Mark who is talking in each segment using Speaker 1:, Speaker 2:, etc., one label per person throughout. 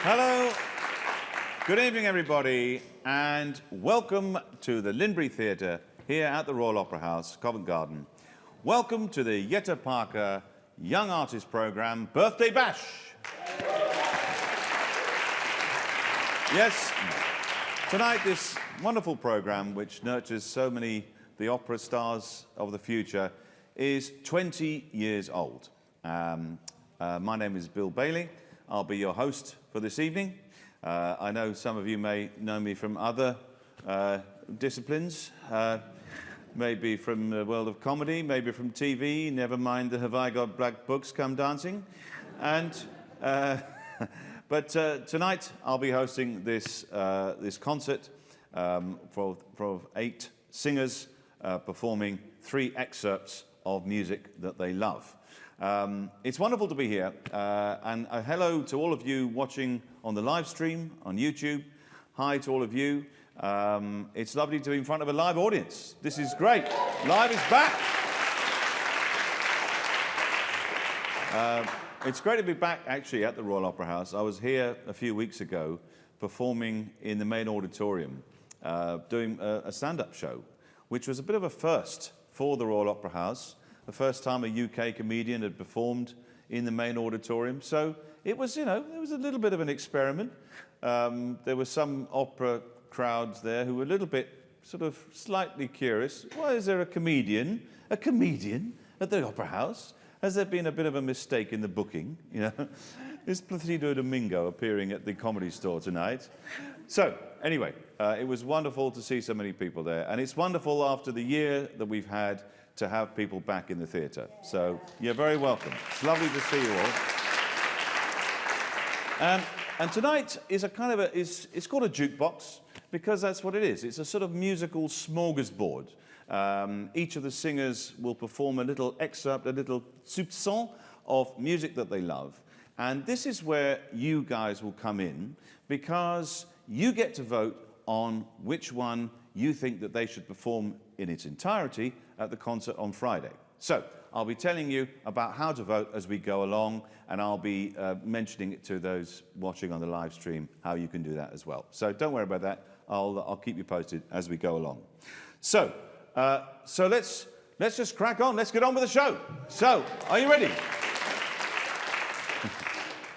Speaker 1: Hello, good evening everybody, and welcome to the Linbury Theatre here at the Royal Opera House, Covent Garden. Welcome to the Jette Parker Young Artist Programme Birthday Bash. Yes, tonight this wonderful programme, which nurtures so many the opera stars of the future, is 20 years old. My name is Bill Bailey. I'll be your host for this evening. I know some of you may know me from other disciplines, maybe from the world of comedy, maybe from TV, never mind the Have I Got Black Books Come Dancing. And, but tonight I'll be hosting this, this concert for 8 singers performing 3 excerpts of music that they love. It's wonderful to be here, and a hello to all of you watching on the live stream on YouTube. Hi to all of you. It's lovely to be in front of a live audience. This is great. Live is back. It's great to be back actually at the Royal Opera House. I was here a few weeks ago performing in the main auditorium, doing a stand-up show, which was a bit of a first for the Royal Opera House. The first time a UK comedian had performed in the main auditorium. So it was, you know, it was a little bit of an experiment. There were some opera crowds there who were a little bit sort of slightly curious. Why is there a comedian at the Opera House? Has there been a bit of a mistake in the booking? You know, is Placido Domingo appearing at the Comedy Store tonight? So anyway, it was wonderful to see so many people there. And it's wonderful after the year that we've had to have people back in the theatre. So you're very welcome. It's lovely to see you all. And tonight is a kind of it's called a jukebox because that's what it is. It's a sort of musical smorgasbord. Each of the singers will perform a little excerpt, a little soupçon of music that they love. And this is where you guys will come in because you get to vote on which one you think that they should perform in its entirety at the concert on Friday. So I'll be telling you about how to vote as we go along, and I'll be mentioning it to those watching on the live stream how you can do that as well. So don't worry about that. I'll keep you posted as we go along. So let's just crack on. Let's get on with the show. So are you ready?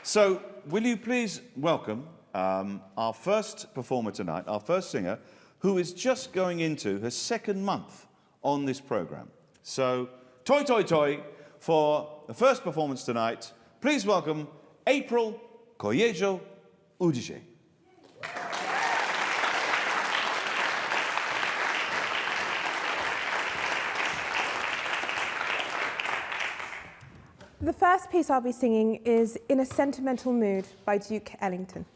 Speaker 1: So will you please welcome our first performer tonight, our first singer, who is just going into her 2nd month on this programme. So, toi toi toi, for the first performance tonight, please welcome April Koyejo Udije.
Speaker 2: The first piece I'll be singing is In a Sentimental Mood by Duke Ellington.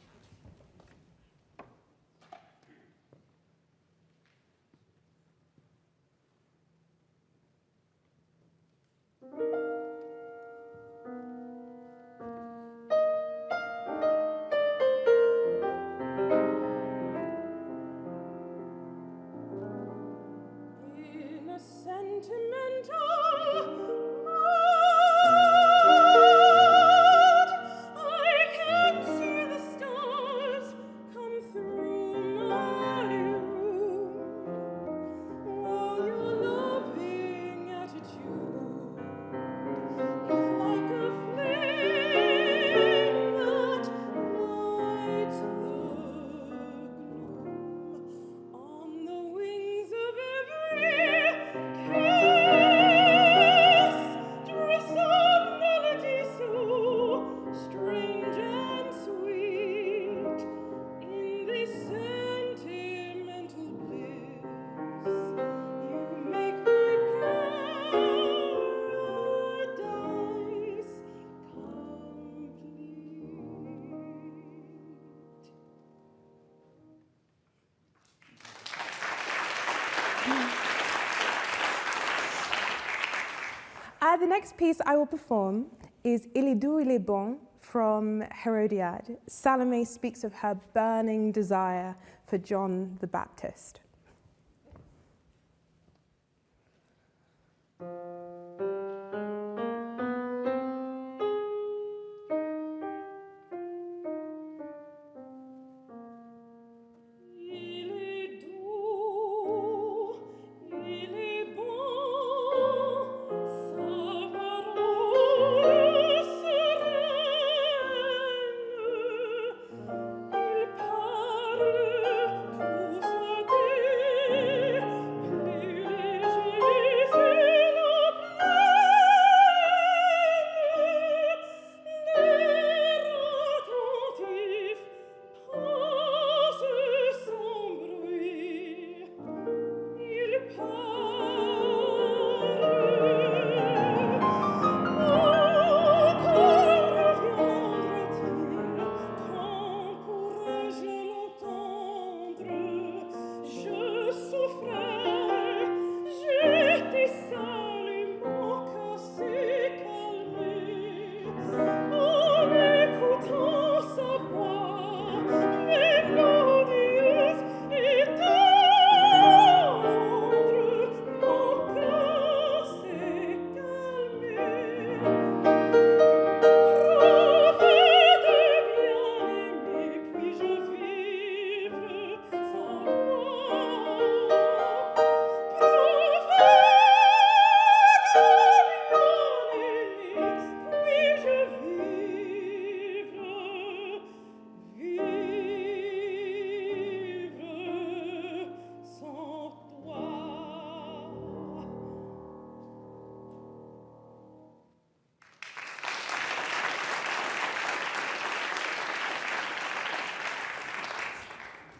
Speaker 2: The next piece I will perform is Il est doux, il est bon from Herodiade. Salome speaks of her burning desire for John the Baptist.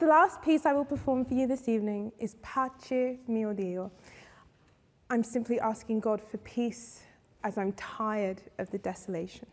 Speaker 2: The last piece I will perform for you this evening is Pace mio Dio. I'm simply asking God for peace as I'm tired of the desolation.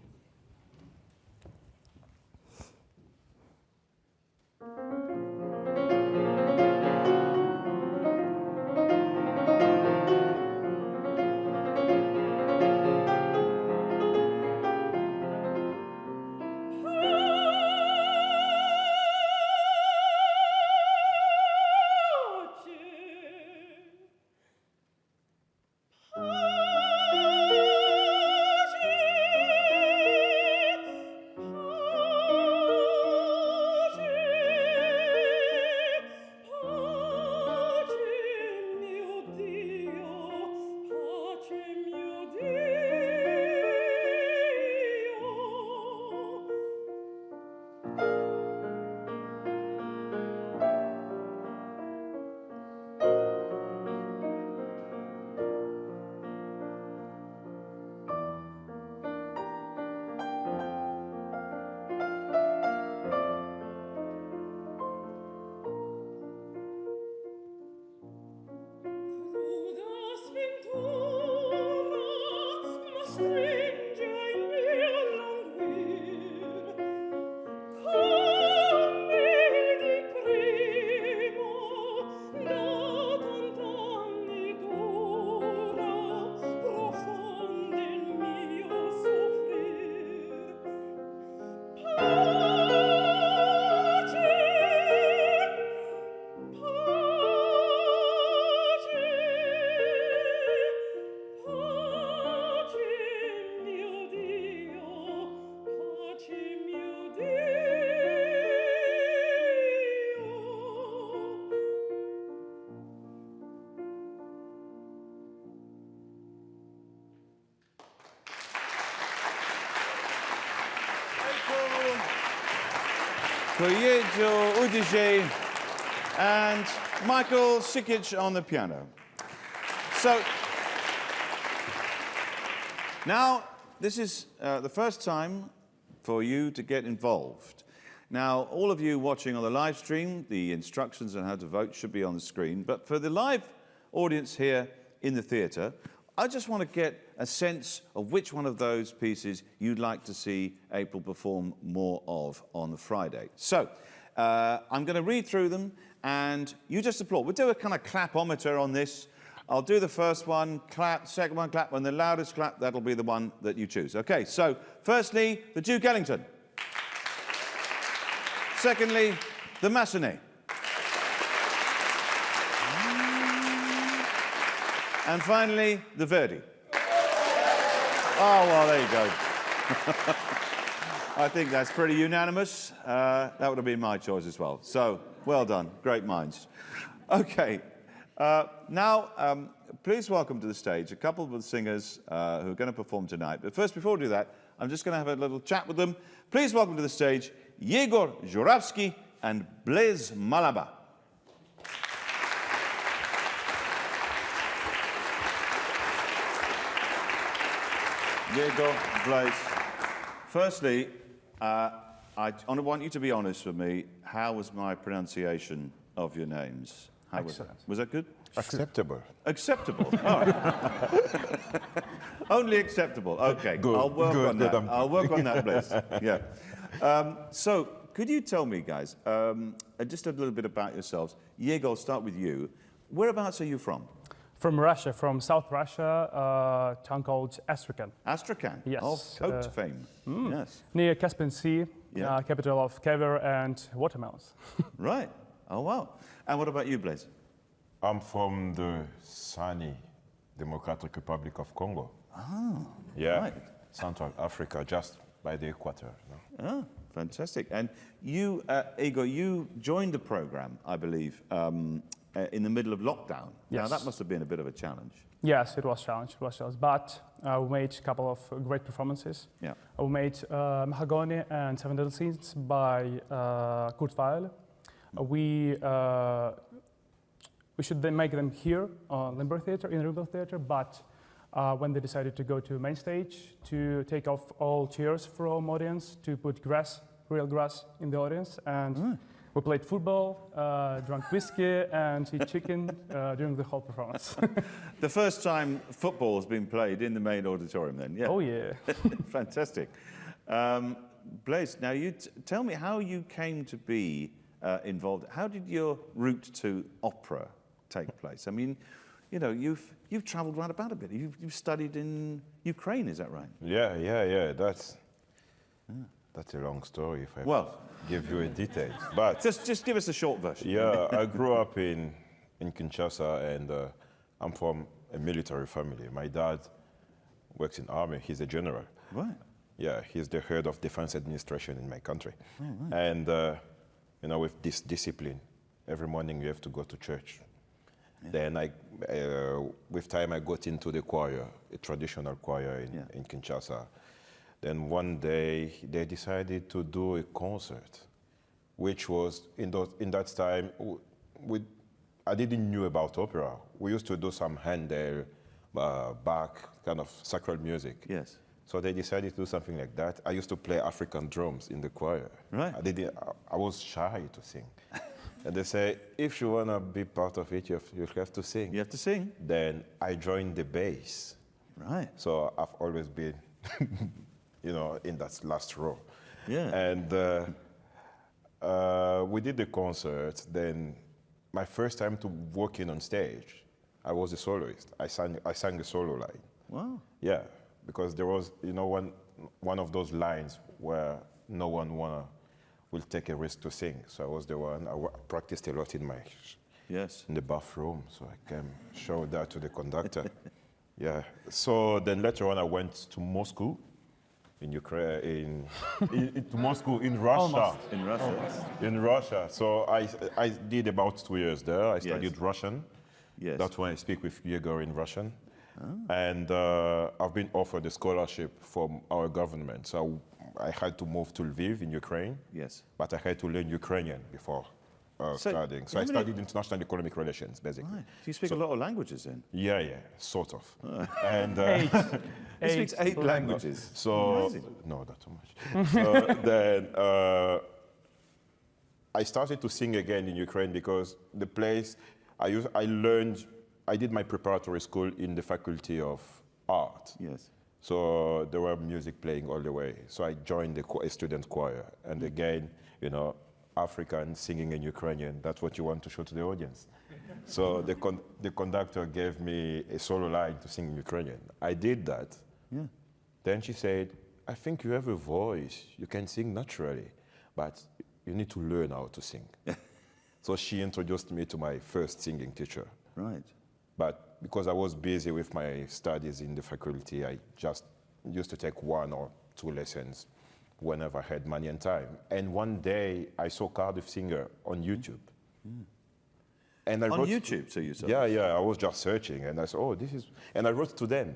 Speaker 1: Koyejo, Udije, and Michael Sikich on the piano. So, now this is the first time for you to get involved. Now, all of you watching on the live stream, the instructions on how to vote should be on the screen, but for the live audience here in the theatre, I just want to get a sense of which one of those pieces you'd like to see April perform more of on the Friday. So, I'm going to read through them, and you just applaud. We'll do a kind of clapometer on this. I'll do the first one, clap, second one, clap, and the loudest clap, that'll be the one that you choose. Okay, so, firstly, the Duke Ellington. Secondly, the Massenet. And finally, the Verdi. Oh, well, there you go. I think that's pretty unanimous. That would have been my choice as well. So, well done. Great minds. Okay. Now, please welcome to the stage a couple of the singers who are going to perform tonight. But first, before we do that, I'm just going to have a little chat with them. Please welcome to the stage Yegor Żurawski and Blaise Malaba. Yegor, Blaise. Firstly, I want you to be honest with me. How was my pronunciation of your names? How was that? Was that good?
Speaker 3: Acceptable.
Speaker 1: Acceptable. All right. Only acceptable. Okay.
Speaker 3: Good.
Speaker 1: I'll work on that. I'll work on that, Blaise. Yeah. So, could you tell me, guys, just a little bit about yourselves? Yegor, I'll start with you. Whereabouts are you from?
Speaker 4: From Russia, from South Russia, a town called Astrakhan.
Speaker 1: Astrakhan?
Speaker 4: Yes.
Speaker 1: Of coat fame. Yes.
Speaker 4: Near Caspian Sea,
Speaker 1: Yeah.
Speaker 4: capital of caviar and watermelons.
Speaker 1: Right. Oh, wow. And what about you, Blaise?
Speaker 3: I'm from the sunny Democratic Republic of Congo.
Speaker 1: Ah,
Speaker 3: Yeah,
Speaker 1: right.
Speaker 3: Central Africa, just by the equator. No?
Speaker 1: Ah, fantastic. And you, Igor, you joined the program, I believe, in the middle of lockdown. Now,
Speaker 4: Yes.
Speaker 1: that must have been a bit of a challenge.
Speaker 4: Yes, it was a challenge, but we made a couple of great performances.
Speaker 1: Yeah.
Speaker 4: We made Mahagoni and Seven Little Scenes by Kurt Weill. We should then make them here in Limburg Theatre, but when they decided to go to main stage, to take off all chairs from audience, to put grass, real grass in the audience, and We played football, drank whiskey, and eat chicken during the whole performance.
Speaker 1: The first time football has been played in the main auditorium then, yeah?
Speaker 4: Oh, yeah.
Speaker 1: Fantastic. Blaise, now you tell me how you came to be involved. How did your route to opera take place? I mean, you know, you've travelled around about a bit. You've studied in Ukraine, is that right?
Speaker 3: Yeah. That's a long story if I give you a details. But
Speaker 1: just give us a short version.
Speaker 3: yeah, I grew up in Kinshasa, and I'm from a military family. My dad works in army. He's a general.
Speaker 1: Right.
Speaker 3: Yeah, he's the head of defense administration in my country.
Speaker 1: Oh, right.
Speaker 3: And you know, with this discipline, every morning you have to go to church. Yeah. Then with time, I got into the choir, a traditional choir in Kinshasa. Then one day they decided to do a concert, which was in that time I didn't knew about opera. We used to do some Handel, Bach, kind of sacred music.
Speaker 1: Yes.
Speaker 3: So they decided to do something like that. I used to play African drums in the choir.
Speaker 1: Right.
Speaker 3: I was shy to sing. And they say, if you want to be part of it, you have to sing.
Speaker 1: You have to sing.
Speaker 3: Then I joined the bass.
Speaker 1: Right.
Speaker 3: So I've always been, you know, in that last row.
Speaker 1: Yeah.
Speaker 3: And we did the concert. Then my first time to working on stage, I was a soloist. I sang a solo line.
Speaker 1: Wow.
Speaker 3: Yeah, because there was, you know, one of those lines where no one will take a risk to sing. So I was the one. I practiced a lot in the bathroom, so I can show that to the conductor. Yeah. So then later on, I went to Moscow, in Ukraine, to Moscow in Russia.
Speaker 1: Almost. In Russia.
Speaker 3: In Russia. So I did about 2 years there. I studied Russian.
Speaker 1: Yes.
Speaker 3: That's when I speak with Koyejo in Russian. Oh. And I've been offered a scholarship from our government. So I had to move to Lviv in Ukraine.
Speaker 1: Yes.
Speaker 3: But I had to learn Ukrainian before studying. So I studied international economic relations, basically.
Speaker 1: Right. So you speak a lot of languages then?
Speaker 3: Yeah, sort of. And
Speaker 1: He speaks 8 languages.
Speaker 3: So
Speaker 1: amazing.
Speaker 3: No, not too much. So then I started to sing again in Ukraine because the place I did my preparatory school in the Faculty of Art.
Speaker 1: Yes.
Speaker 3: So there were music playing all the way. So I joined the student choir. And again, you know, African singing in Ukrainian, that's what you want to show to the audience. So the conductor gave me a solo line to sing in Ukrainian. I did that.
Speaker 1: Yeah.
Speaker 3: Then she said, I think you have a voice. You can sing naturally, but you need to learn how to sing. So she introduced me to my first singing teacher.
Speaker 1: Right.
Speaker 3: But because I was busy with my studies in the faculty, I just used to take 1 or 2 lessons whenever I had money and time. And one day I saw Cardiff Singer on YouTube. Mm. And I wrote
Speaker 1: YouTube, so you saw?
Speaker 3: Yeah, I was just searching, and I said, oh, this is, and I wrote to them.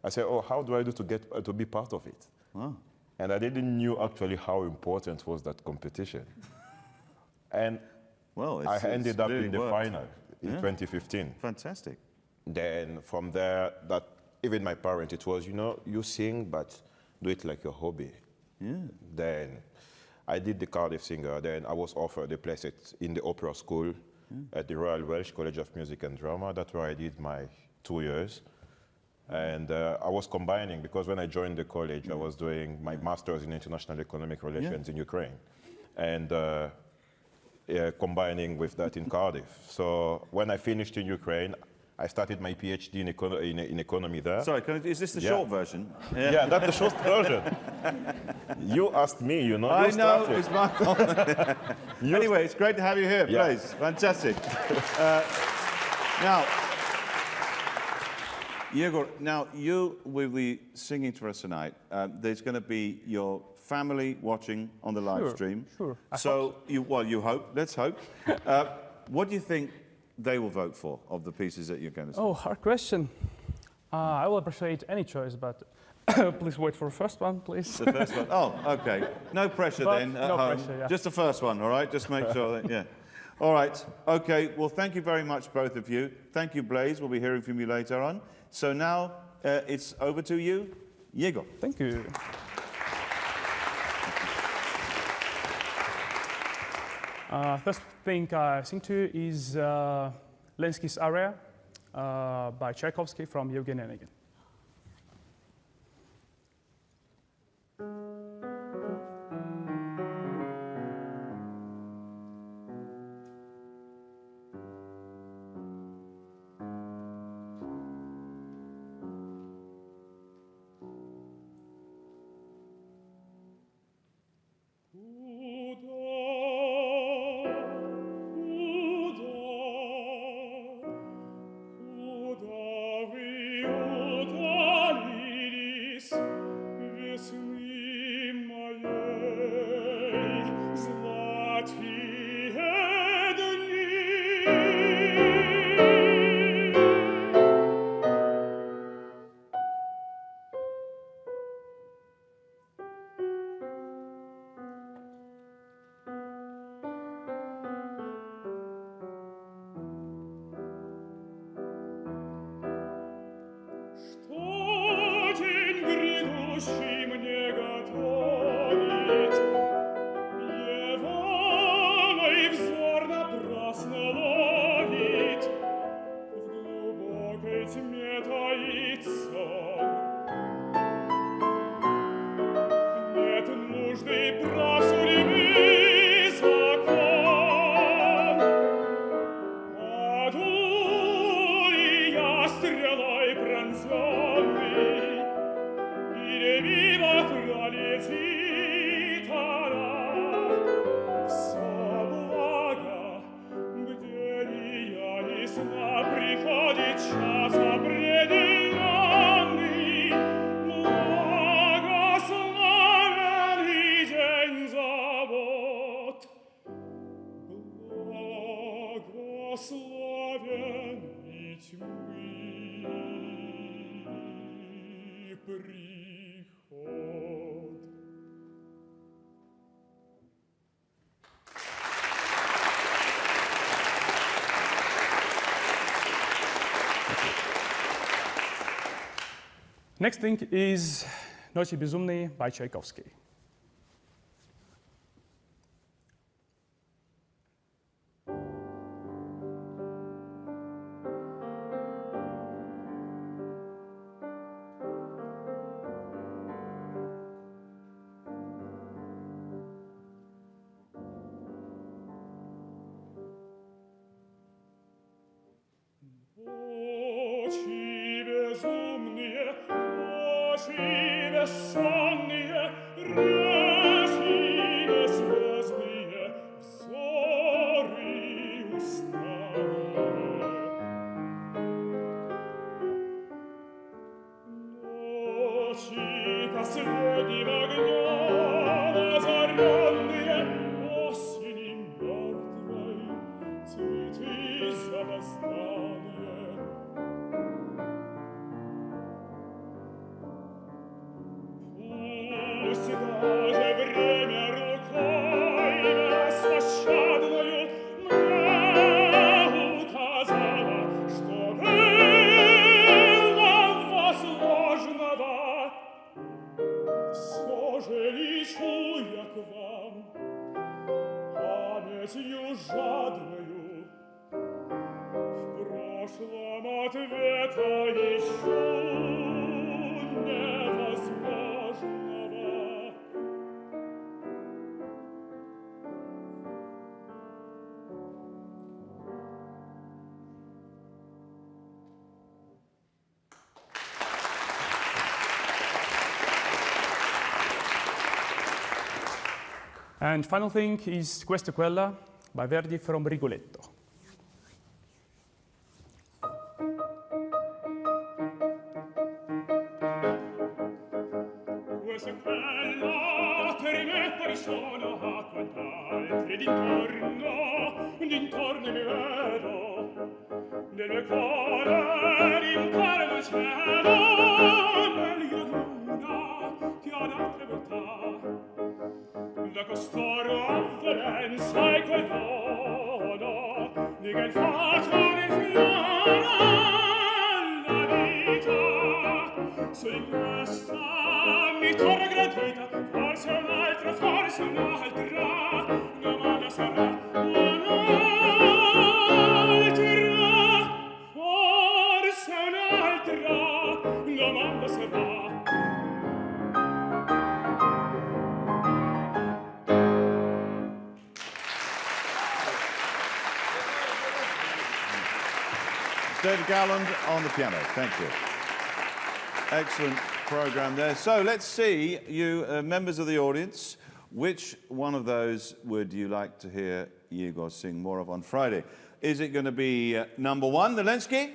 Speaker 3: I said, oh, how do I do to get to be part of it?
Speaker 1: Wow.
Speaker 3: And I didn't know actually how important was that competition. And I ended up in the final in 2015.
Speaker 1: Fantastic.
Speaker 3: Then from there, that even my parents, it was, you know, you sing, but do it like your hobby. Yeah. Then I did the Cardiff Singer. Then I was offered a place in the opera school at the Royal Welsh College of Music and Drama. That's where I did my 2 years. And I was combining, because when I joined the college, I was doing my master's in international economic relations in Ukraine. And combining with that in Cardiff. So when I finished in Ukraine, I started my PhD in economy there.
Speaker 1: Sorry, is this the short version?
Speaker 3: Yeah, that's the short version. You asked me, you know.
Speaker 1: I know, it's my fault. Anyway, it's great to have you here, Blaise. Fantastic. Now, Yegor, now you will be singing to us tonight. There's going to be your family watching on the live stream.
Speaker 4: Sure.
Speaker 1: So, you hope. Let's hope. What do you think they will vote for of the pieces that you're going to sing?
Speaker 4: Oh, hard question. I will appreciate any choice, but please wait for the first one, please.
Speaker 1: The first one? Oh, okay. No pressure then.
Speaker 4: No pressure, yeah.
Speaker 1: Just the first one, all right? Just make sure that, yeah. All right. Okay. Well, thank you very much, both of you. Thank you, Blaise. We'll be hearing from you later on. So now it's over to you, Yegor.
Speaker 4: Thank you. First thing I sing to is Lenski's aria by Tchaikovsky from Eugen Onegin. Next thing is Noci Bezumnii by Tchaikovsky. And final thing is Questa e Quella by Verdi from Rigoletto.
Speaker 5: Questa e quella per me pari sono a quant'altri d'intorno mi vedo, nel mio cuore rimpare il cielo, meglio l'una che ad altre bontà. Da costoro avvalenza e quel dono di che il faccio nel fiore la vita se in questa mi torna gradita forse un'altra una mala sarà
Speaker 1: David Gowlin on the piano. Thank you. Excellent program there. So let's see, you members of the audience, which one of those would you like to hear Igor sing more of on Friday? Is it going to be number 1, the Lenski?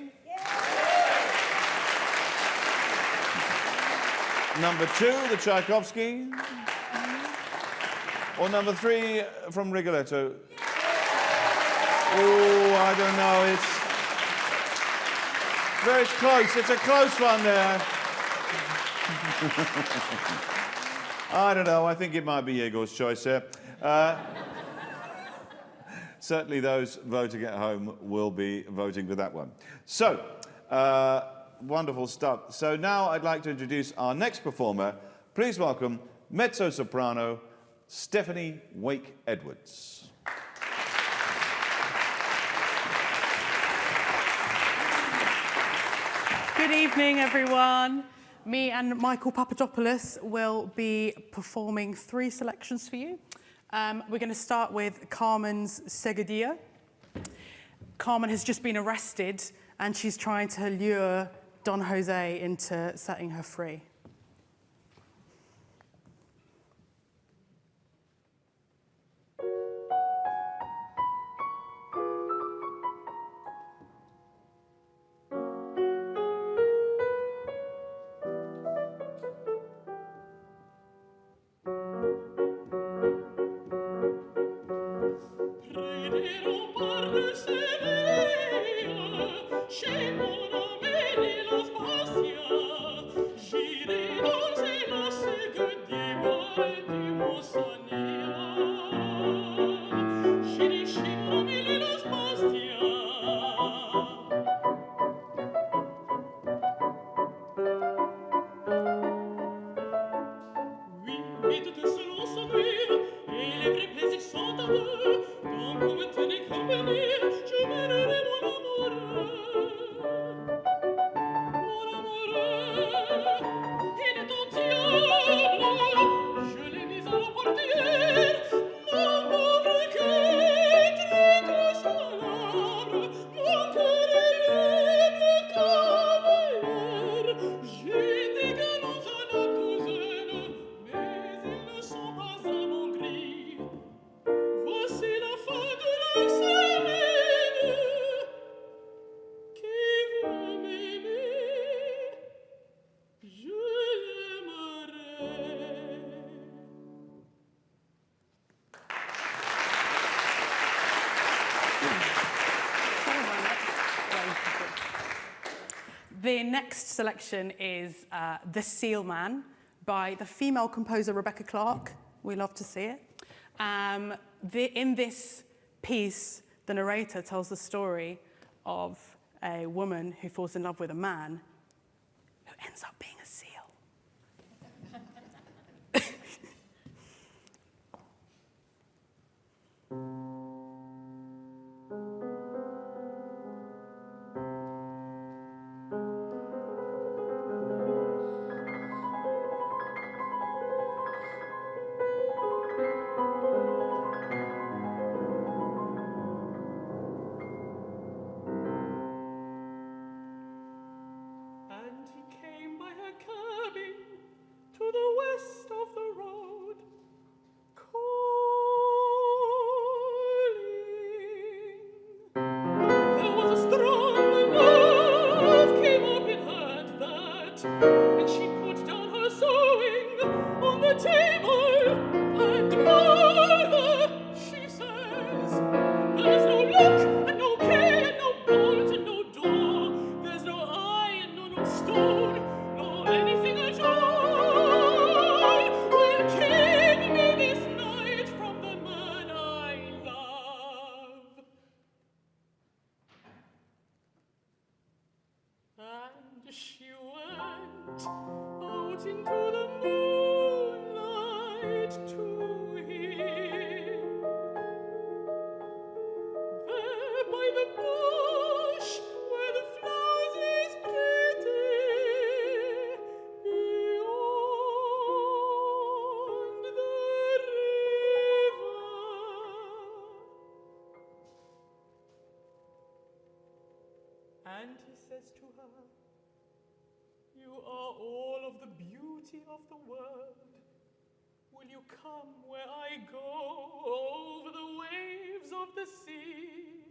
Speaker 1: Number 2, the Tchaikovsky? Or number 3 from Rigoletto? Oh, I don't know. It's very close. It's a close one there. I don't know. I think it might be Igor's choice here. Certainly those voting at home will be voting for that one. So, wonderful stuff. So now I'd like to introduce our next performer. Please welcome mezzo-soprano Stephanie Wake-Edwards.
Speaker 6: Good evening, everyone. Me and Michael Papadopoulos will be performing 3 selections for you. We're going to start with Carmen's Seguidilla. Carmen has just been arrested and she's trying to lure Don Jose into setting her free.
Speaker 5: Barber of Seville, chez mon ami la Spacia, j'irai danser la Seguidilla du Monsania. J'irai chez mon ami la Spacia. Oui, tout selon son mur, et les vrais plaisirs sont à deux. Quand vous me tenez comme venir, je mènerai mon amoureux. Mon amoureux, il est au diable, je l'ai mis à la portière. Mon pauvre cœur, très consolable, mon cœur est libre comme hier. J'ai des galants à la douzaine, mais ils ne sont pas à mon grille. Voici la fin de la semaine. Qui veut m'aimer, je l'aimerai.
Speaker 6: The next selection is The Seal Man by the female composer Rebecca Clark. We love to see it. In this piece, the narrator tells the story of a woman who falls in love with a man who ends up being a seal.
Speaker 5: And he came by a And he says to her, "You are all of the beauty of the world. Will you come where I go over the waves of the sea?"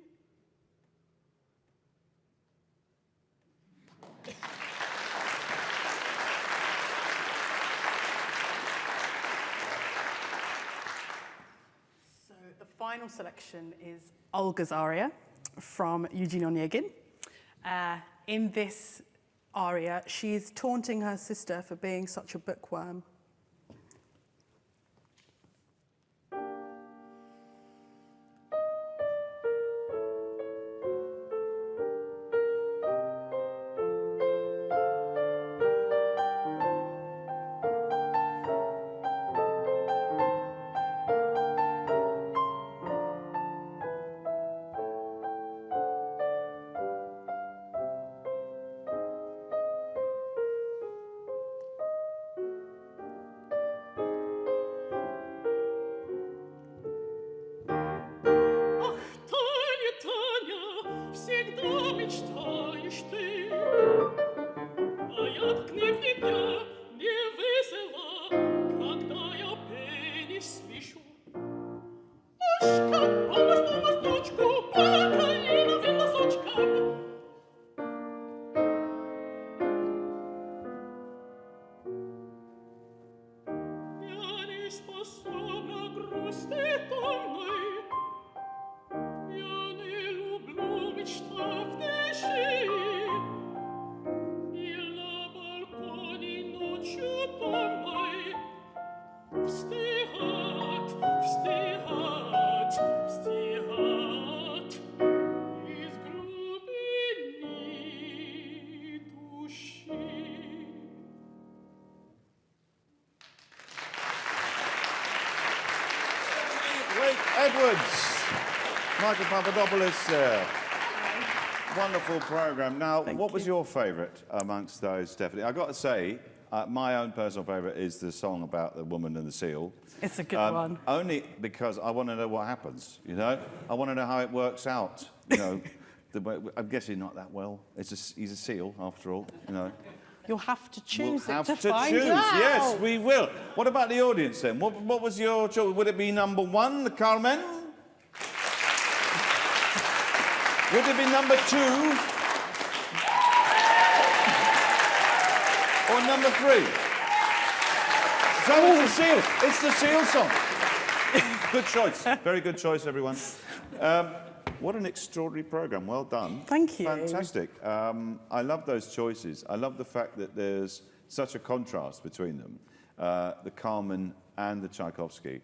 Speaker 6: So the final selection is Olga's aria from Eugene Onegin. In this aria, she's taunting her sister for being such a bookworm.
Speaker 1: Edwards, Michael Papadopoulos. Wonderful program. Now, what was your favourite amongst those, Stephanie? I've got to say, my own personal favourite is the song about the woman and the seal.
Speaker 6: It's a good one.
Speaker 1: Only because I want to know what happens, you know? I want to know how it works out, you know? I'm guessing not that well. He's a seal, after all, you know?
Speaker 6: You'll have to choose
Speaker 1: We'll
Speaker 6: it
Speaker 1: have
Speaker 6: to find
Speaker 1: choose.
Speaker 6: out.
Speaker 1: Yes, we will. What about the audience then? What was your choice? Would it be number one, the Carmen? Would it be number two? Or number three? So it's the seal. It's the seal song. Good choice. Very good choice, everyone. What an extraordinary program. Well done.
Speaker 6: Thank you.
Speaker 1: Fantastic. I love those choices. I love the fact that there's such a contrast between them, the Carmen and the Tchaikovsky.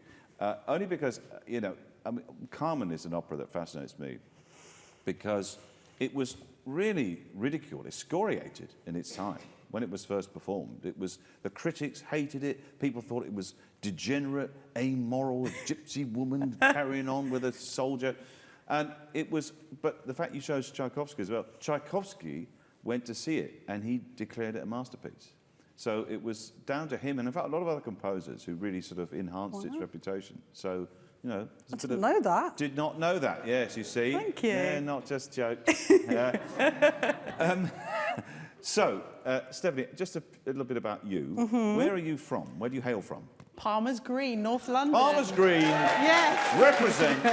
Speaker 1: Only because, you know, I mean, Carmen is an opera that fascinates me because it was really ridiculed, excoriated in its time when it was first performed. It was, the critics hated it. People thought it was degenerate, amoral, a gypsy woman carrying on with a soldier. And it was, but the fact you chose Tchaikovsky as well, Tchaikovsky went to see it and he declared it a masterpiece. So it was down to him and in fact a lot of other composers who really sort of enhanced its reputation. So, you know.
Speaker 6: I didn't know that.
Speaker 1: Did not know that, yes, you see.
Speaker 6: Thank you.
Speaker 1: Yeah, not just jokes. So, Stephanie, just a little bit about you. Where are you from? Where do you hail from?
Speaker 6: Palmer's Green, North London.
Speaker 1: Palmer's Green.
Speaker 6: Yes.
Speaker 1: Represent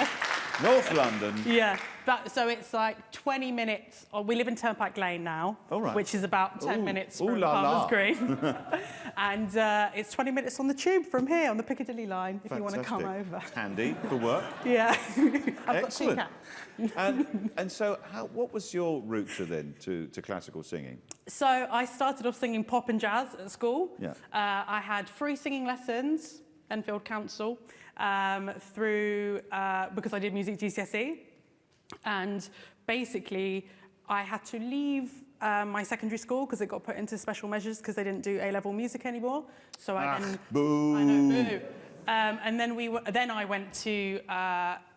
Speaker 1: North London.
Speaker 6: Yeah. So it's like 20 minutes. We live in Turnpike Lane now, which is about 10 minutes from Palmer's Green. And it's 20 minutes on the tube from here, on the Piccadilly line, if you want to come over.
Speaker 1: Handy for work.
Speaker 6: Yeah.
Speaker 1: Excellent. And so, what was your route to classical singing?
Speaker 6: So I started off singing pop and jazz at school.
Speaker 1: Yeah.
Speaker 6: I had free singing lessons, Enfield Council, because I did music GCSE. And basically, I had to leave my secondary school because it got put into special measures because they didn't do A-level music anymore. So I then...
Speaker 1: Boo!
Speaker 6: I know, boo. And then I went to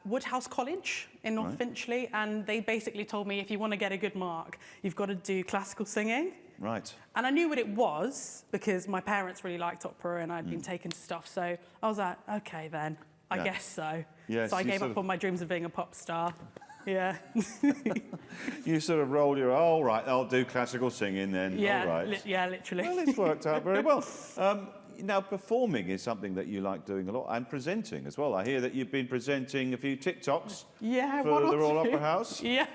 Speaker 6: Woodhouse College in North Finchley, and they basically told me if you want to get a good mark, you've got to do classical singing.
Speaker 1: Right.
Speaker 6: And I knew what it was because my parents really liked opera and I'd been taken to stuff. So I was like, okay then, I guess so.
Speaker 1: Yes,
Speaker 6: so I gave up on my dreams of being a pop star. Yeah.
Speaker 1: You sort of roll your, all right, I'll do classical singing then.
Speaker 6: Yeah,
Speaker 1: all right.
Speaker 6: yeah, literally.
Speaker 1: Well, it's worked out very well. Now, performing is something that you like doing a lot, and presenting as well. I hear that you've been presenting a few TikToks
Speaker 6: Yeah,
Speaker 1: for
Speaker 6: one or
Speaker 1: the Royal
Speaker 6: two.
Speaker 1: Opera House.
Speaker 6: Yeah,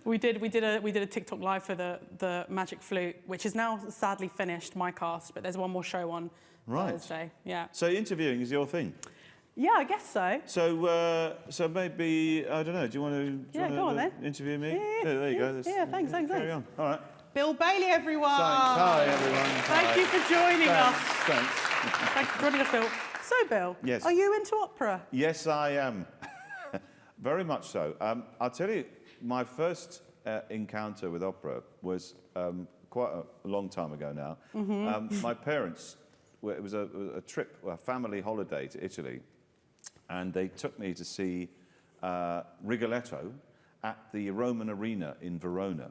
Speaker 6: we did a TikTok live for the Magic Flute, which is now sadly finished, my cast, but there's one more show on Thursday. Yeah.
Speaker 1: So interviewing is your thing.
Speaker 6: Yeah, I guess so.
Speaker 1: So maybe I don't know. Do you want to?
Speaker 6: Go on then.
Speaker 1: Interview me.
Speaker 6: Yeah,
Speaker 1: there you go.
Speaker 6: Yeah, thanks.
Speaker 1: Carry on. All right.
Speaker 6: Bill Bailey, everyone.
Speaker 1: Thanks. Hi, everyone.
Speaker 6: Thank you for joining us.
Speaker 1: Thanks.
Speaker 6: Thanks for joining us, Bill. So, Bill,
Speaker 1: Yes.
Speaker 6: are you into opera?
Speaker 1: Yes, I am. Very much so. I'll tell you, my first encounter with opera was quite a long time ago now. My parents, it was a trip, a family holiday to Italy, and they took me to see Rigoletto at the Roman Arena in Verona.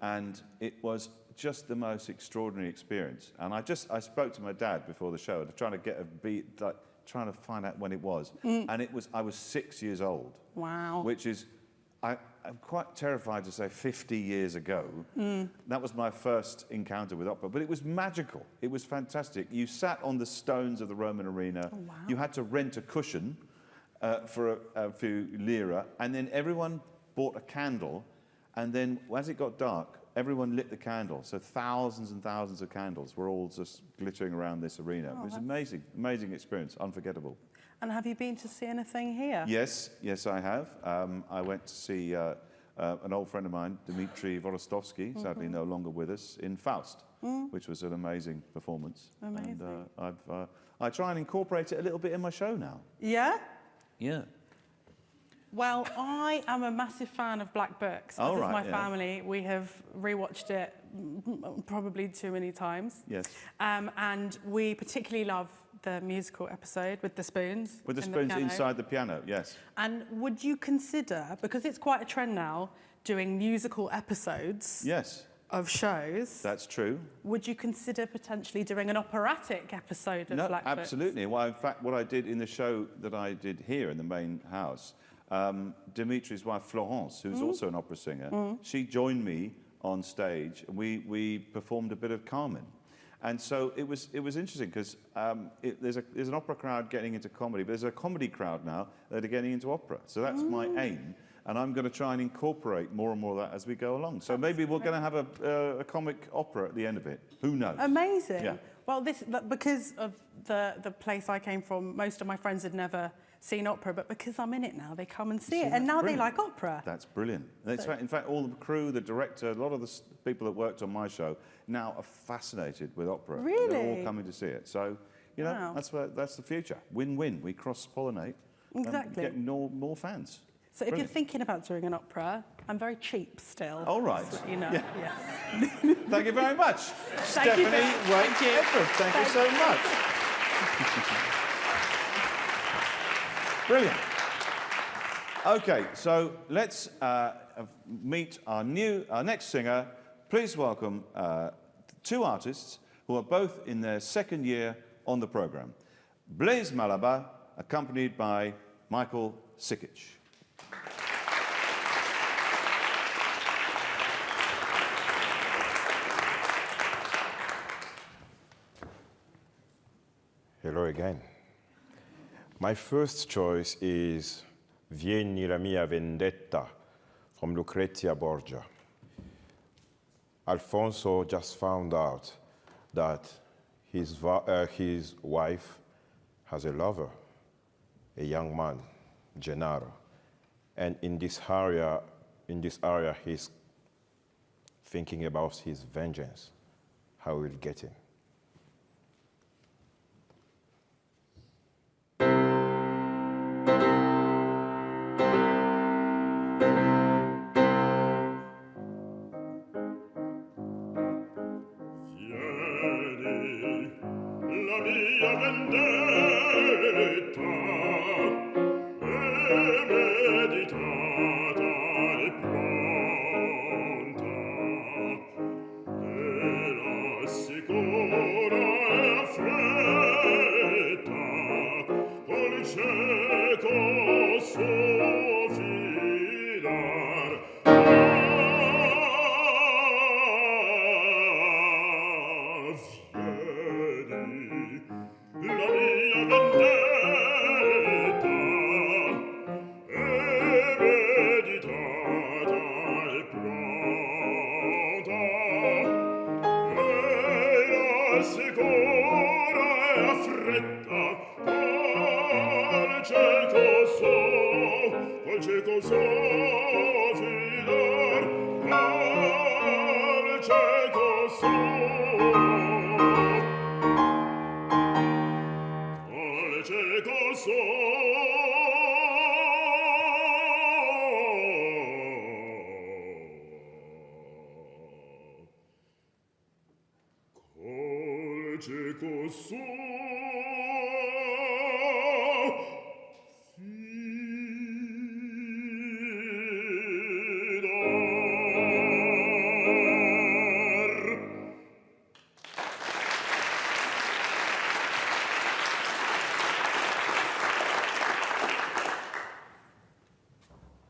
Speaker 1: And it was just the most extraordinary experience. And I spoke to my dad before the show, trying to get a beat, like trying to find out when it was. And I was 6 years old.
Speaker 6: Wow.
Speaker 1: Which is, I'm quite terrified to say 50 years ago. That was my first encounter with opera, but it was magical. It was fantastic. You sat on the stones of the Roman Arena.
Speaker 6: Oh, wow.
Speaker 1: You had to rent a cushion for a few lira, and then everyone bought a candle. And then, as it got dark, everyone lit the candle. So thousands and thousands of candles were all just glittering around this arena. It was amazing, amazing experience, unforgettable.
Speaker 6: And have you been to see anything here?
Speaker 1: Yes, I have. I went to see an old friend of mine, Dmitry Vorostovsky, sadly no longer with us, in Faust, which was an amazing performance.
Speaker 6: Amazing.
Speaker 1: And I try and incorporate it a little bit in my show now.
Speaker 6: Yeah?
Speaker 1: Yeah.
Speaker 6: Well, I am a massive fan of Black Books. As is my family. We have rewatched it probably too many times.
Speaker 1: Yes.
Speaker 6: And we particularly love the musical episode with the spoons.
Speaker 1: With the
Speaker 6: in
Speaker 1: spoons
Speaker 6: piano.
Speaker 1: inside the piano, yes.
Speaker 6: And would you consider, because it's quite a trend now, doing musical episodes
Speaker 1: Yes,
Speaker 6: of shows,
Speaker 1: that's true.
Speaker 6: would you consider potentially doing an operatic episode of Black Books?
Speaker 1: Absolutely. Well, in fact, what I did in the show that I did here in the main house, Dimitri's wife, Florence, who's also an opera singer, she joined me on stage. We performed a bit of Carmen. And so it was interesting because there's an opera crowd getting into comedy, but there's a comedy crowd now that are getting into opera. So that's my aim. And I'm going to try and incorporate more and more of that as we go along. So maybe we're going to have a comic opera at the end of it. Who knows?
Speaker 6: Amazing.
Speaker 1: Yeah.
Speaker 6: Well, because of the place I came from, most of my friends had never seen opera, but because I'm in it now, they come and see it, and now
Speaker 1: brilliant.
Speaker 6: they like opera.
Speaker 1: That's brilliant. In fact, all the crew, the director, a lot of the people that worked on my show now are fascinated with opera.
Speaker 6: Really?
Speaker 1: They're all coming to see it. So, you know, that's the future. Win-win. We cross-pollinate.
Speaker 6: Exactly.
Speaker 1: And get more fans.
Speaker 6: So if you're thinking about doing an opera, I'm very cheap still.
Speaker 1: All right.
Speaker 6: Just to let you know.
Speaker 1: Yeah.
Speaker 6: Yes.
Speaker 1: Thank you very much.
Speaker 6: Thank you,
Speaker 1: Stephanie
Speaker 6: Bill.
Speaker 1: Wake
Speaker 6: Thank you.
Speaker 1: Edwards. Thank you so much. Brilliant. Okay, so let's meet our next singer. Please welcome two artists who are both in their second year on the program. Blaise Malaba, accompanied by Michael Sikich.
Speaker 3: Hello again. My first choice is Vieni la mia vendetta from Lucrezia Borgia. Alfonso just found out that his wife has a lover, a young man, Gennaro. And in this area, he's thinking about his vengeance, how he'll get him.
Speaker 5: Go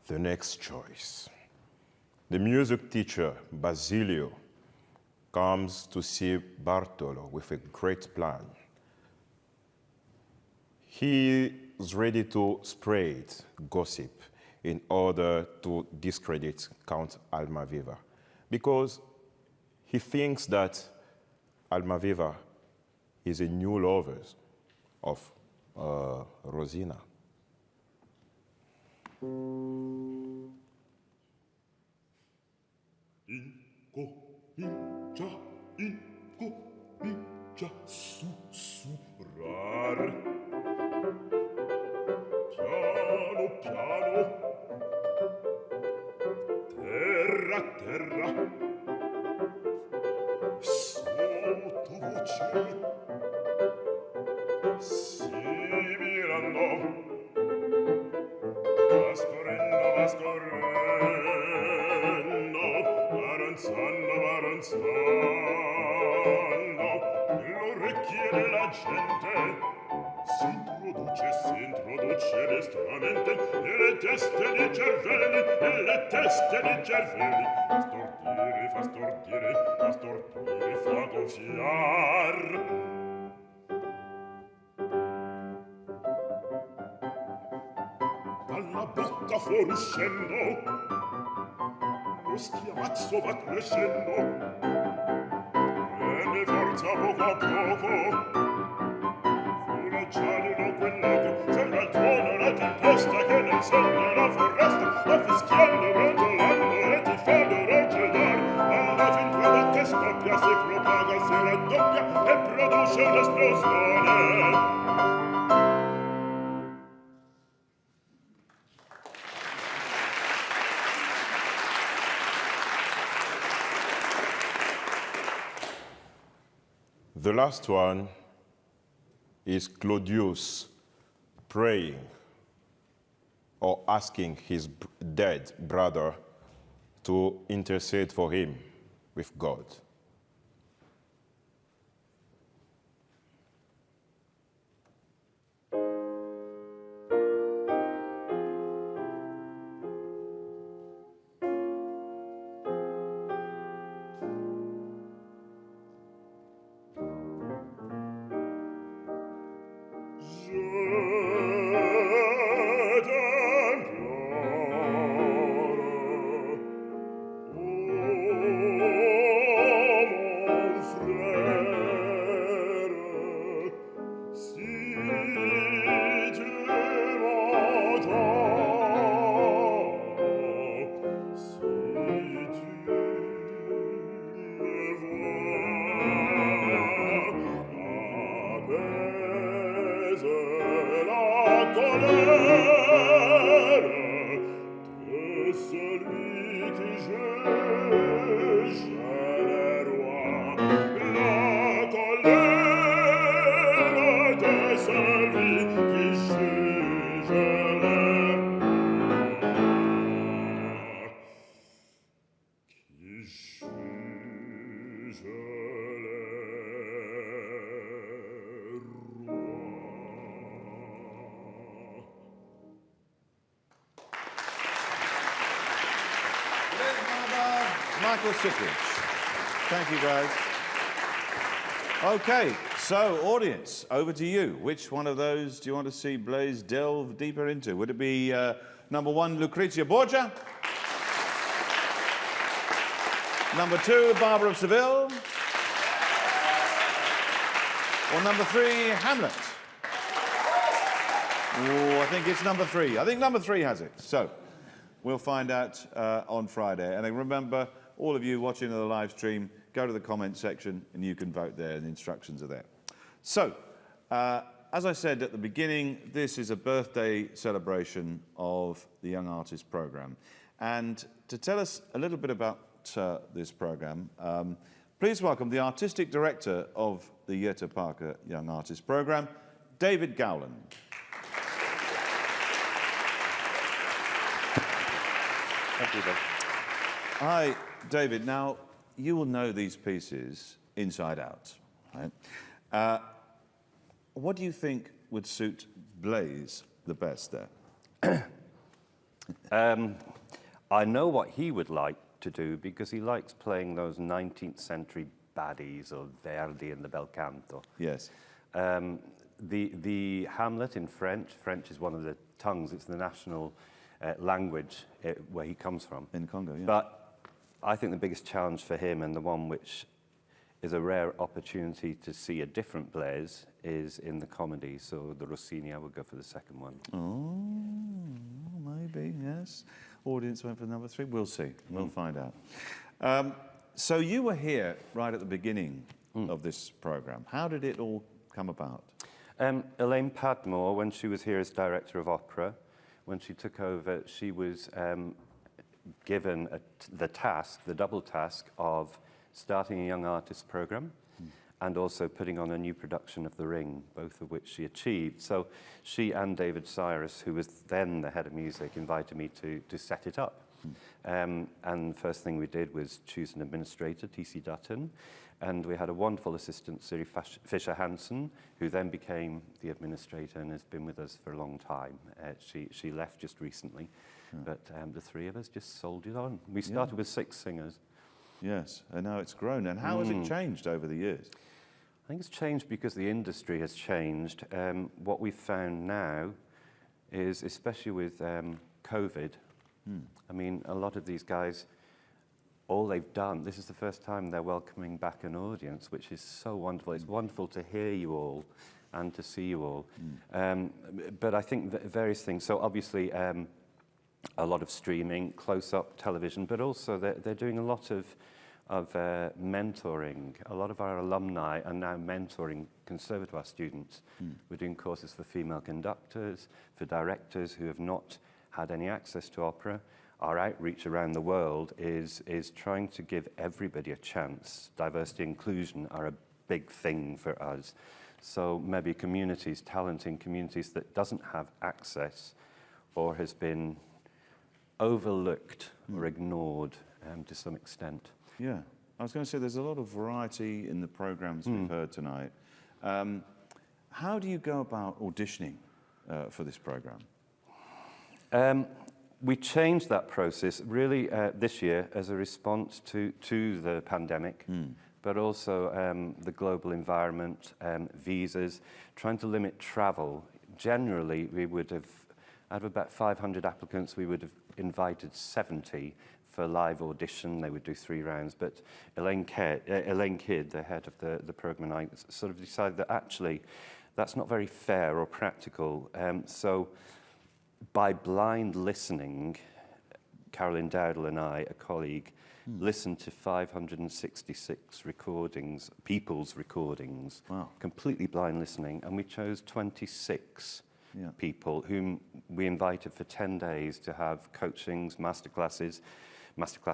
Speaker 3: The next choice. The music teacher, Basilio, comes to see Bartolo with a great plan. He is ready to spread gossip in order to discredit Count Almaviva, because he thinks that Almaviva is a new lover of Rosina.
Speaker 7: Incomincia sussurrar. Piano, piano. Terra, terra. Sottovoce. Sibilando. Vascorendo, vascorendo. Avanzando, avanzando. Nell'orecchie della gente si introduce destramente nelle teste di cervelli, fa stordire, fa gonfiar. Dalla bocca fuoruscendo lo schiamazzo va crescendo, prende forza poco a poco, furacciario quell'oco, sembra il tuono la tempesta che nel sogno la foresta, la fischiando, rotolando e ti fa rogelare, alla fin tua botte scoppia, si propaga, si raddoppia e produce un'esplosione.
Speaker 3: The last one is Claudius praying or asking his dead brother to intercede for him with God.
Speaker 1: Sikich. Thank you, guys. Okay, so audience, over to you. Which one of those do you want to see Blaise delve deeper into? Would it be number 1, Lucrezia Borgia? Number 2, Barber of Seville? Or number 3, Hamlet? Oh, I think it's number 3. I think number 3 has it. So we'll find out on Friday. And then remember, all of you watching the live stream, go to the comment section and you can vote there, and the instructions are there. So, as I said at the beginning, this is a birthday celebration of the Young Artist Programme. And to tell us a little bit about this programme, please welcome the Artistic Director of the Jette Parker Young Artist Programme, David Gowlin.
Speaker 8: Thank you, Bill.
Speaker 1: Hi, David. Now, you will know these pieces inside out, right? What do you think would suit Blaise the best there?
Speaker 8: I know what he would like to do because he likes playing those 19th century baddies of Verdi and the bel canto.
Speaker 1: Yes.
Speaker 8: The Hamlet in French is one of the tongues, it's the national language where he comes from.
Speaker 1: In Congo, yeah.
Speaker 8: But I think the biggest challenge for him, and the one which is a rare opportunity to see a different Blaise, is in the comedy. So the Rossini, I would go for the second one.
Speaker 1: Oh, maybe, yes. Audience went for number 3. We'll see. We'll find out. So you were here right at the beginning of this programme. How did it all come about?
Speaker 8: Elaine Padmore, when she was here as Director of Opera, when she took over, she was given the double task of starting a young artist programme and also putting on a new production of The Ring, both of which she achieved. So she and David Cyrus, who was then the head of music, invited me to set it up. And the first thing we did was choose an administrator, T.C. Dutton, and we had a wonderful assistant, Siri Fisher-Hansen, who then became the administrator and has been with us for a long time. She left just recently, but the 3 of us just soldiered on. We started with 6 singers.
Speaker 1: Yes, and now it's grown. And how has it changed over the years?
Speaker 8: I think it's changed because the industry has changed. What we've found now is, especially with COVID, I mean, a lot of these guys, all they've done, this is the first time they're welcoming back an audience, which is so wonderful. It's wonderful to hear you all and to see you all. But I think various things. So obviously, a lot of streaming, close-up television, but also they're doing a lot of mentoring. A lot of our alumni are now mentoring conservatoire students. We're doing courses for female conductors, for directors who have not had any access to opera. Our outreach around the world is trying to give everybody a chance. Diversity and inclusion are a big thing for us. So maybe communities, talent in communities that doesn't have access or has been overlooked or ignored to some extent.
Speaker 1: Yeah, I was going to say there's a lot of variety in the programmes we've heard tonight. How do you go about auditioning for this programme?
Speaker 8: We changed that process really this year as a response to the pandemic, but also the global environment, visas, trying to limit travel. Generally, we would have, out of about 500 applicants, we would have invited 70 for live audition. They would do 3 rounds, but Elaine Kidd, the head of the programme, and I sort of decided that actually that's not very fair or practical. So by blind listening, Carolyn Dowdle and I, a colleague, listened to 566 recordings, people's recordings, completely blind listening, and we chose 26 people whom we invited for 10 days to have coachings, masterclass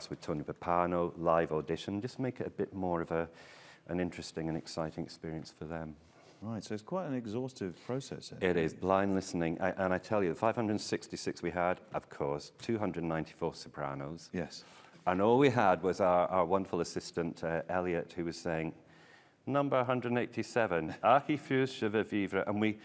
Speaker 8: with Tony Papano, live audition, just make it a bit more of an interesting and exciting experience for them.
Speaker 1: Right, so it's quite an exhaustive process.
Speaker 8: It is, blind listening. And I tell you, the 566 we had, of course, 294 sopranos.
Speaker 1: Yes.
Speaker 8: And all we had was our wonderful assistant, Elliot, who was saying, number 187, Archi fus je veux vivre. And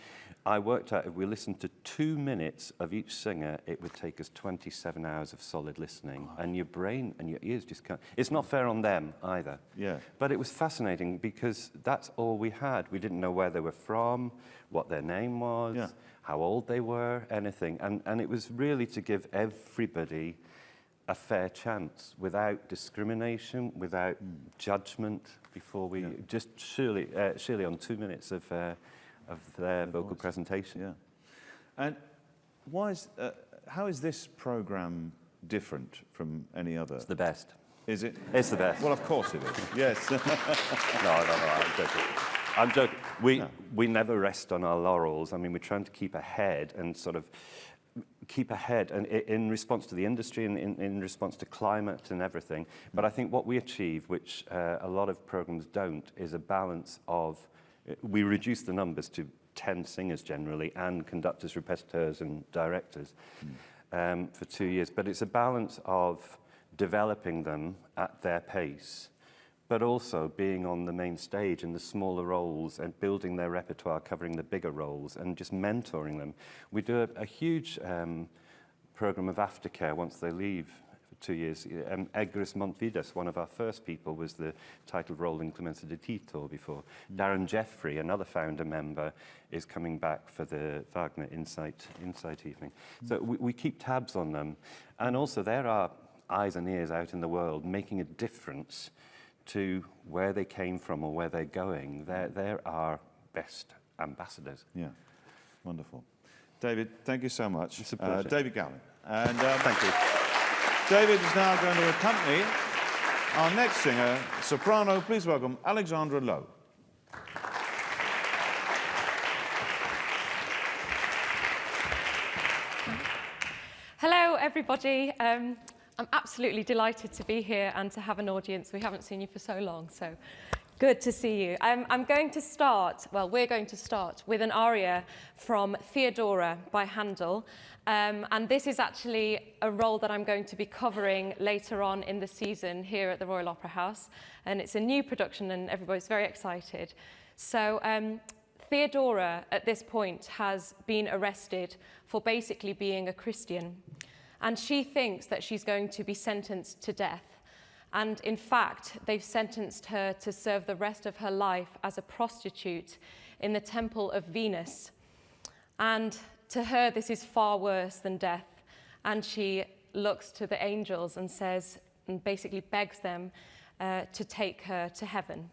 Speaker 8: I worked out if we listened to 2 minutes of each singer, it would take us 27 hours of solid listening. And your brain and your ears just can't. It's not fair on them either.
Speaker 1: Yeah.
Speaker 8: But it was fascinating because that's all we had. We didn't know where they were from, what their name was, how old they were, anything. And it was really to give everybody a fair chance without discrimination, without judgment before we just surely on 2 minutes of their vocal presentation.
Speaker 1: And how is this program different from any other?
Speaker 8: It's the best.
Speaker 1: Is it?
Speaker 8: It's the best.
Speaker 1: Well, of course it is. Yes.
Speaker 8: No, I'm joking. We never rest on our laurels. I mean, we're trying to keep ahead and sort of and in response to the industry and in response to climate and everything. But I think what we achieve, which a lot of programs don't, is a balance of, we reduce the numbers to 10 singers generally and conductors, repetiteurs and directors for 2 years. But it's a balance of developing them at their pace, but also being on the main stage in the smaller roles and building their repertoire, covering the bigger roles and just mentoring them. We do a huge program of aftercare once they leave for 2 years. Egris Montvidas, one of our first people, was the titled role in Clemenza de Tito before. Darren Jeffrey, another founder member, is coming back for the Wagner Insight evening. So we keep tabs on them. And also there are eyes and ears out in the world making a difference to where they came from or where they're going. They're our best ambassadors.
Speaker 1: Yeah, wonderful. David, thank you so much.
Speaker 8: It's a pleasure.
Speaker 1: David Gowlin. And
Speaker 8: thank you.
Speaker 1: David is now going to accompany our next singer, soprano. Please welcome Alexandra Lowe.
Speaker 9: Hello, everybody. I'm absolutely delighted to be here and to have an audience. We haven't seen you for so long, so good to see you. I'm going to start, well, we're going to start with an aria from Theodora by Handel. And this is actually a role that I'm going to be covering later on in the season here at the Royal Opera House. And it's a new production and everybody's very excited. So Theodora, at this point, has been arrested for basically being a Christian. And she thinks that she's going to be sentenced to death. And in fact, they've sentenced her to serve the rest of her life as a prostitute in the Temple of Venus. And to her, this is far worse than death. And she looks to the angels and says, and basically begs them to take her to heaven.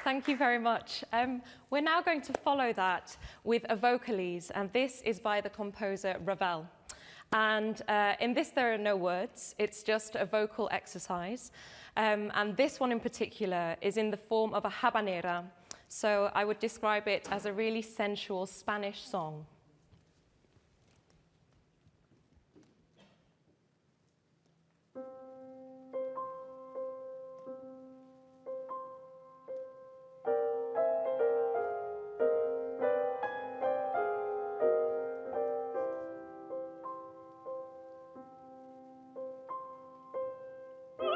Speaker 9: Thank you very much. We're now going to follow that with a vocalise, and this is by the composer Ravel. And in this, there are no words. It's just a vocal exercise. And this one in particular is in the form of a habanera. So I would describe it as a really sensual Spanish song.
Speaker 5: Oh,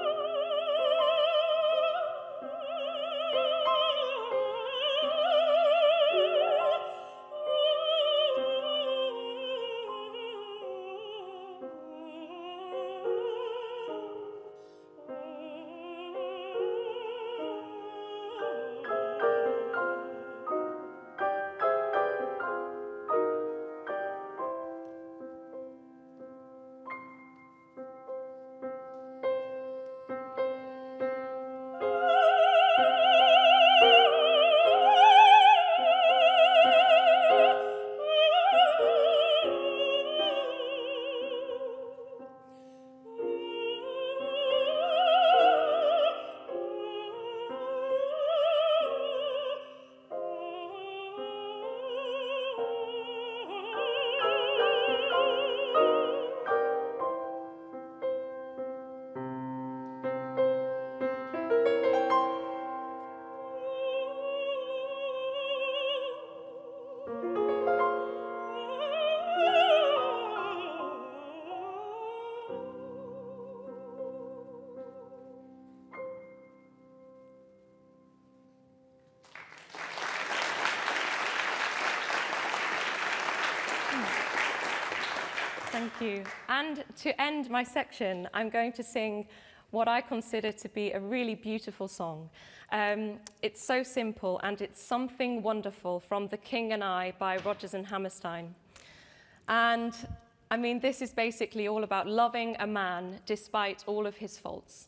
Speaker 9: Thank you. And to end my section, I'm going to sing what I consider to be a really beautiful song. It's so simple, and it's Something Wonderful from The King and I by Rodgers and Hammerstein. And I mean, this is basically all about loving a man despite all of his faults.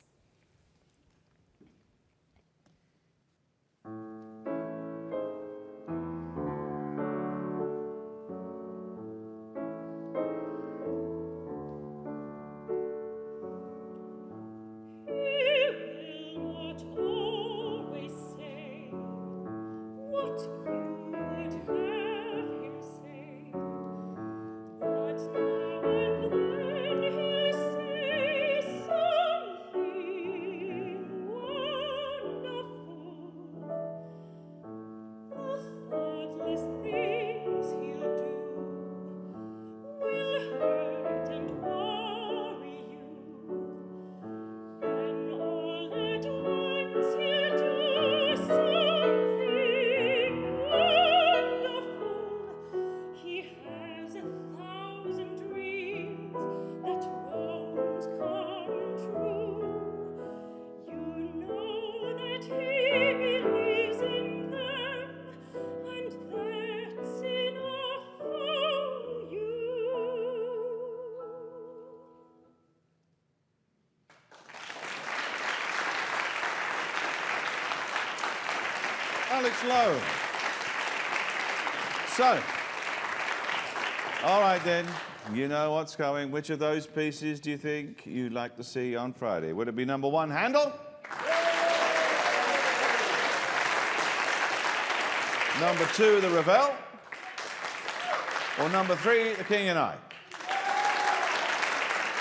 Speaker 1: Alex Lowe. So, all right then, you know what's coming. Which of those pieces do you think you'd like to see on Friday? Would it be number 1, Handel? Number 2, the Ravel? Or number 3, the King and I?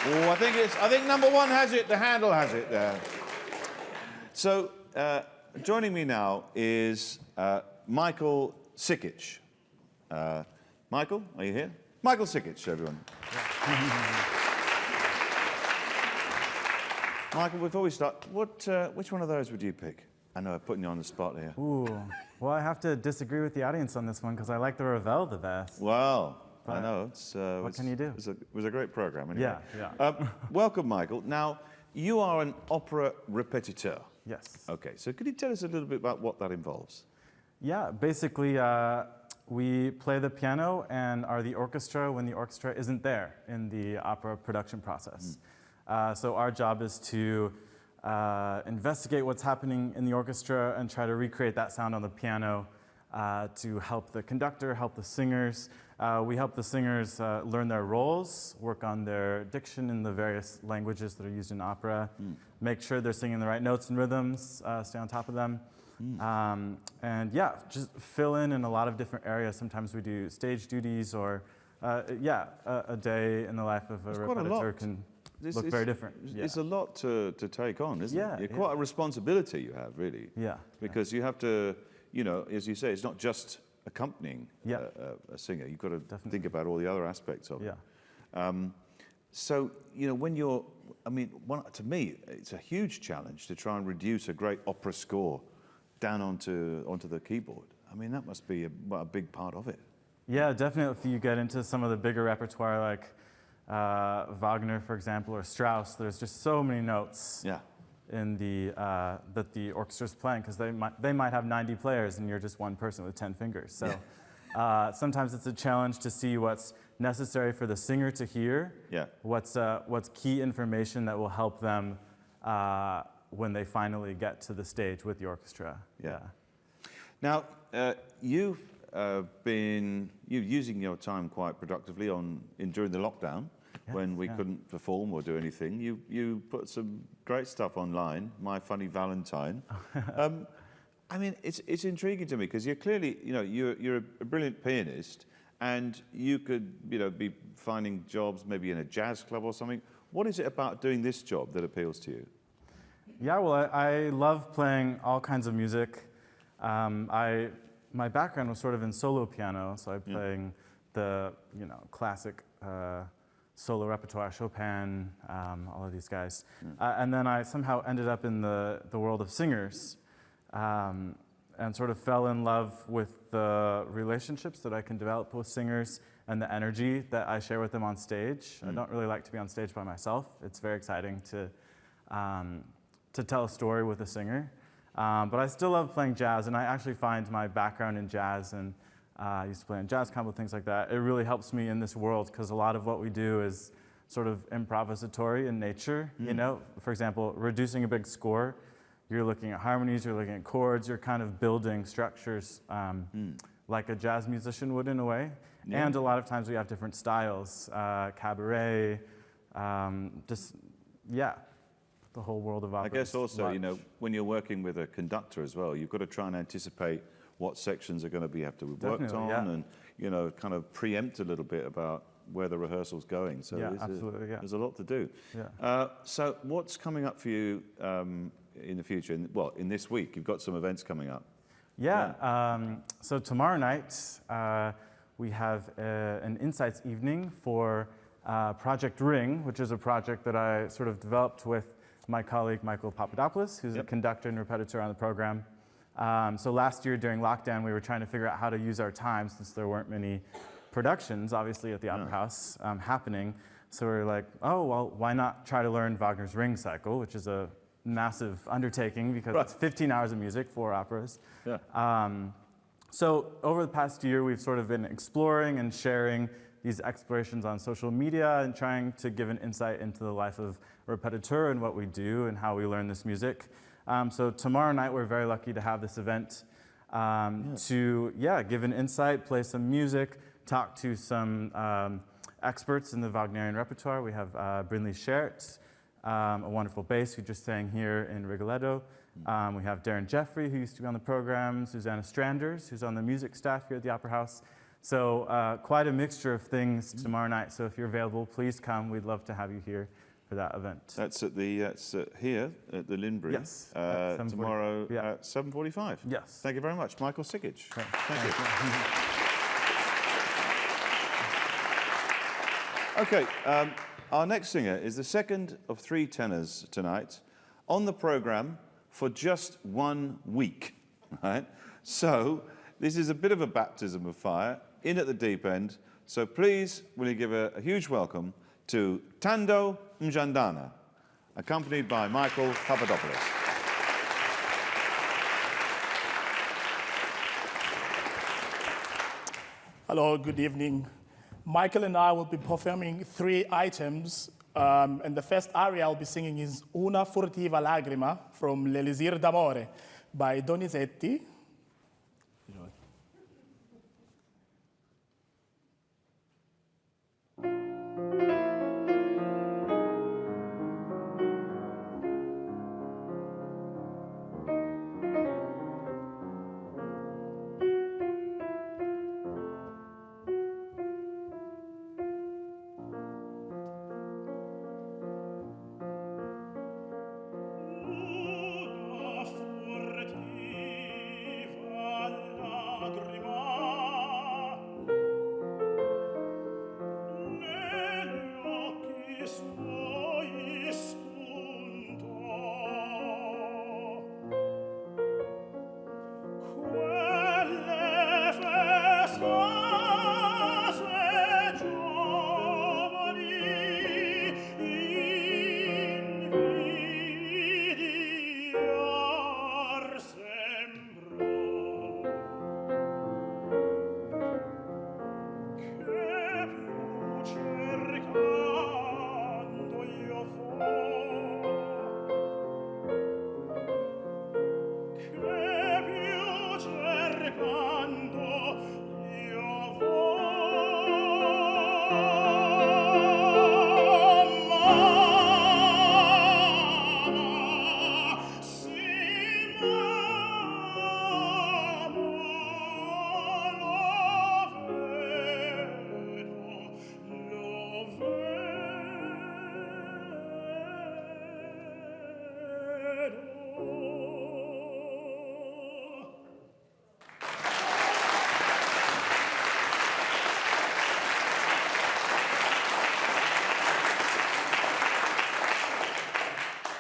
Speaker 1: Oh, I think number 1 has it, the Handel has it there. So, joining me now is Michael Sikich. Michael, are you here? Michael Sikich, everyone. Michael, before we start, which one of those would you pick? I know I'm putting you on the spot here.
Speaker 10: Ooh, well, I have to disagree with the audience on this one because I like the Ravel the best.
Speaker 1: Well, I know.
Speaker 10: What can you do?
Speaker 1: It was a great program, anyway.
Speaker 10: Yeah.
Speaker 1: Welcome, Michael. Now, you are an opera repetiteur.
Speaker 10: Yes.
Speaker 1: Okay, so could you tell us a little bit about what that involves?
Speaker 10: Yeah, basically, we play the piano and are the orchestra when the orchestra isn't there in the opera production process. So our job is to investigate what's happening in the orchestra and try to recreate that sound on the piano to help the conductor, help the singers. We help the singers learn their roles, work on their diction in the various languages that are used in opera, make sure they're singing the right notes and rhythms, stay on top of them. And yeah, just fill in a lot of different areas. Sometimes we do stage duties or, a day in the life of a repetiteur can look very different.
Speaker 1: It's a lot to take on, isn't it? It's quite a responsibility you have, really.
Speaker 10: Yeah.
Speaker 1: Because you have to, you know, as you say, it's not just accompanying a singer. You've got to think about all the other aspects of it. So, you know, when you're, I mean, to me, it's a huge challenge to try and reduce a great opera score down onto the keyboard. I mean, that must be a big part of it.
Speaker 10: Yeah, definitely. If you get into some of the bigger repertoire, like Wagner, for example, or Strauss, there's just so many notes in the that the orchestra's playing, because they might have 90 players and you're just one person with 10 fingers. So sometimes it's a challenge to see what's necessary for the singer to hear. What's key information that will help them when they finally get to the stage with the orchestra.
Speaker 1: Now, you've been using your time quite productively during the lockdown when we couldn't perform or do anything. You put some great stuff online, My Funny Valentine. I mean, it's intriguing to me because you're clearly, you know, you're a brilliant pianist, and you could, you know, be finding jobs maybe in a jazz club or something. What is it about doing this job that appeals to you?
Speaker 10: Yeah, well, I love playing all kinds of music. My background was sort of in solo piano, so I'm playing the, you know, classic solo repertoire, Chopin, all of these guys. And then I somehow ended up in the world of singers and sort of fell in love with the relationships that I can develop with singers and the energy that I share with them on stage. I don't really like to be on stage by myself. It's very exciting to tell a story with a singer. But I still love playing jazz, and I actually find my background in jazz, and I used to play in jazz combo, things like that. It really helps me in this world because a lot of what we do is sort of improvisatory in nature. You know, for example, reducing a big score, you're looking at harmonies, you're looking at chords, you're kind of building structures like a jazz musician would in a way. Yeah. And a lot of times we have different styles, cabaret, the whole world of opera.
Speaker 1: I guess also, you know, when you're working with a conductor as well, you've got to try and anticipate what sections are going to be have to be worked on, and you know, kind of preempt a little bit about where the rehearsal's going. So there's a lot to do. Yeah. So what's coming up for you in the future? In this week, you've got some events coming up.
Speaker 10: So tomorrow night we have an Insights evening for Project Ring, which is a project that I sort of developed with my colleague Michael Papadopoulos, who's a conductor and repetiteur on the program. So last year during lockdown, we were trying to figure out how to use our time since there weren't many productions, obviously, at the Opera House happening. So we were like, oh, well, why not try to learn Wagner's Ring Cycle, which is a massive undertaking because it's 15 hours of music, 4 operas. So over the past year, we've sort of been exploring and sharing these explorations on social media and trying to give an insight into the life of Repetiteur and what we do and how we learn this music. So tomorrow night, we're very lucky to have this event to give an insight, play some music, talk to some experts in the Wagnerian repertoire. We have Brynlee Schertz, a wonderful bass who just sang here in Rigoletto. We have Darren Jeffrey, who used to be on the program, Susanna Stranders, who's on the music staff here at the Opera House. So quite a mixture of things tomorrow night. So if you're available, please come. We'd love to have you here for that event.
Speaker 1: That's at the here at the Linbury.
Speaker 10: Yes.
Speaker 1: Tomorrow at 7:45.
Speaker 10: Yes.
Speaker 1: Thank you very much, Michael Sikich. Thank you. Okay. Our next singer is the second of 3 tenors tonight on the program for just 1 week. Right. So this is a bit of a baptism of fire, in at the deep end. So please, will you give a huge welcome to Tando Jandana, accompanied by Michael Papadopoulos.
Speaker 11: Hello, good evening. Michael and I will be performing 3 items, and the first aria I'll be singing is Una furtiva lagrima from L'Elisir d'Amore by Donizetti.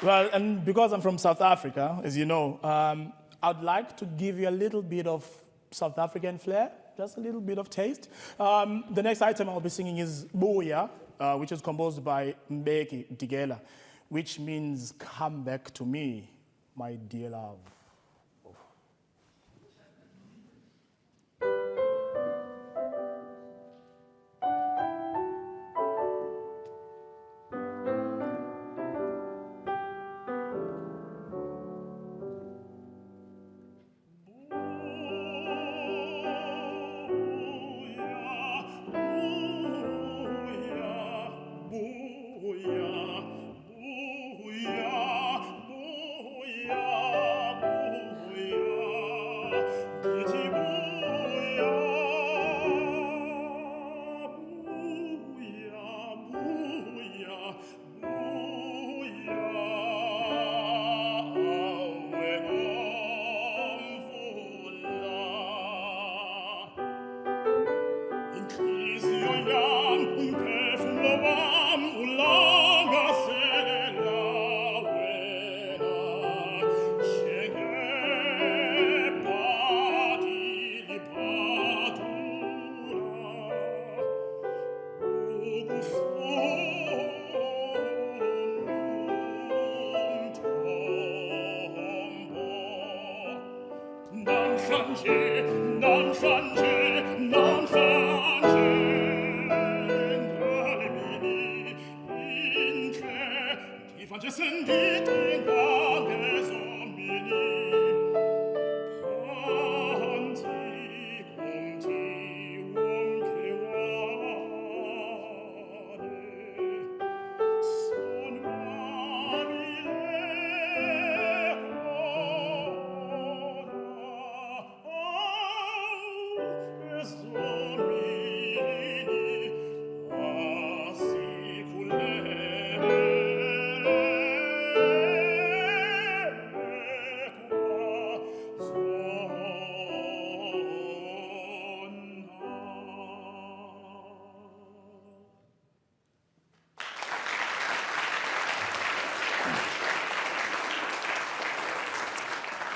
Speaker 11: Well, and because I'm from South Africa, as you know, I'd like to give you a little bit of South African flair just a little bit of taste. The next item I'll be singing is Buya, which is composed by Mbeki Digela, which means come back to me, my dear love.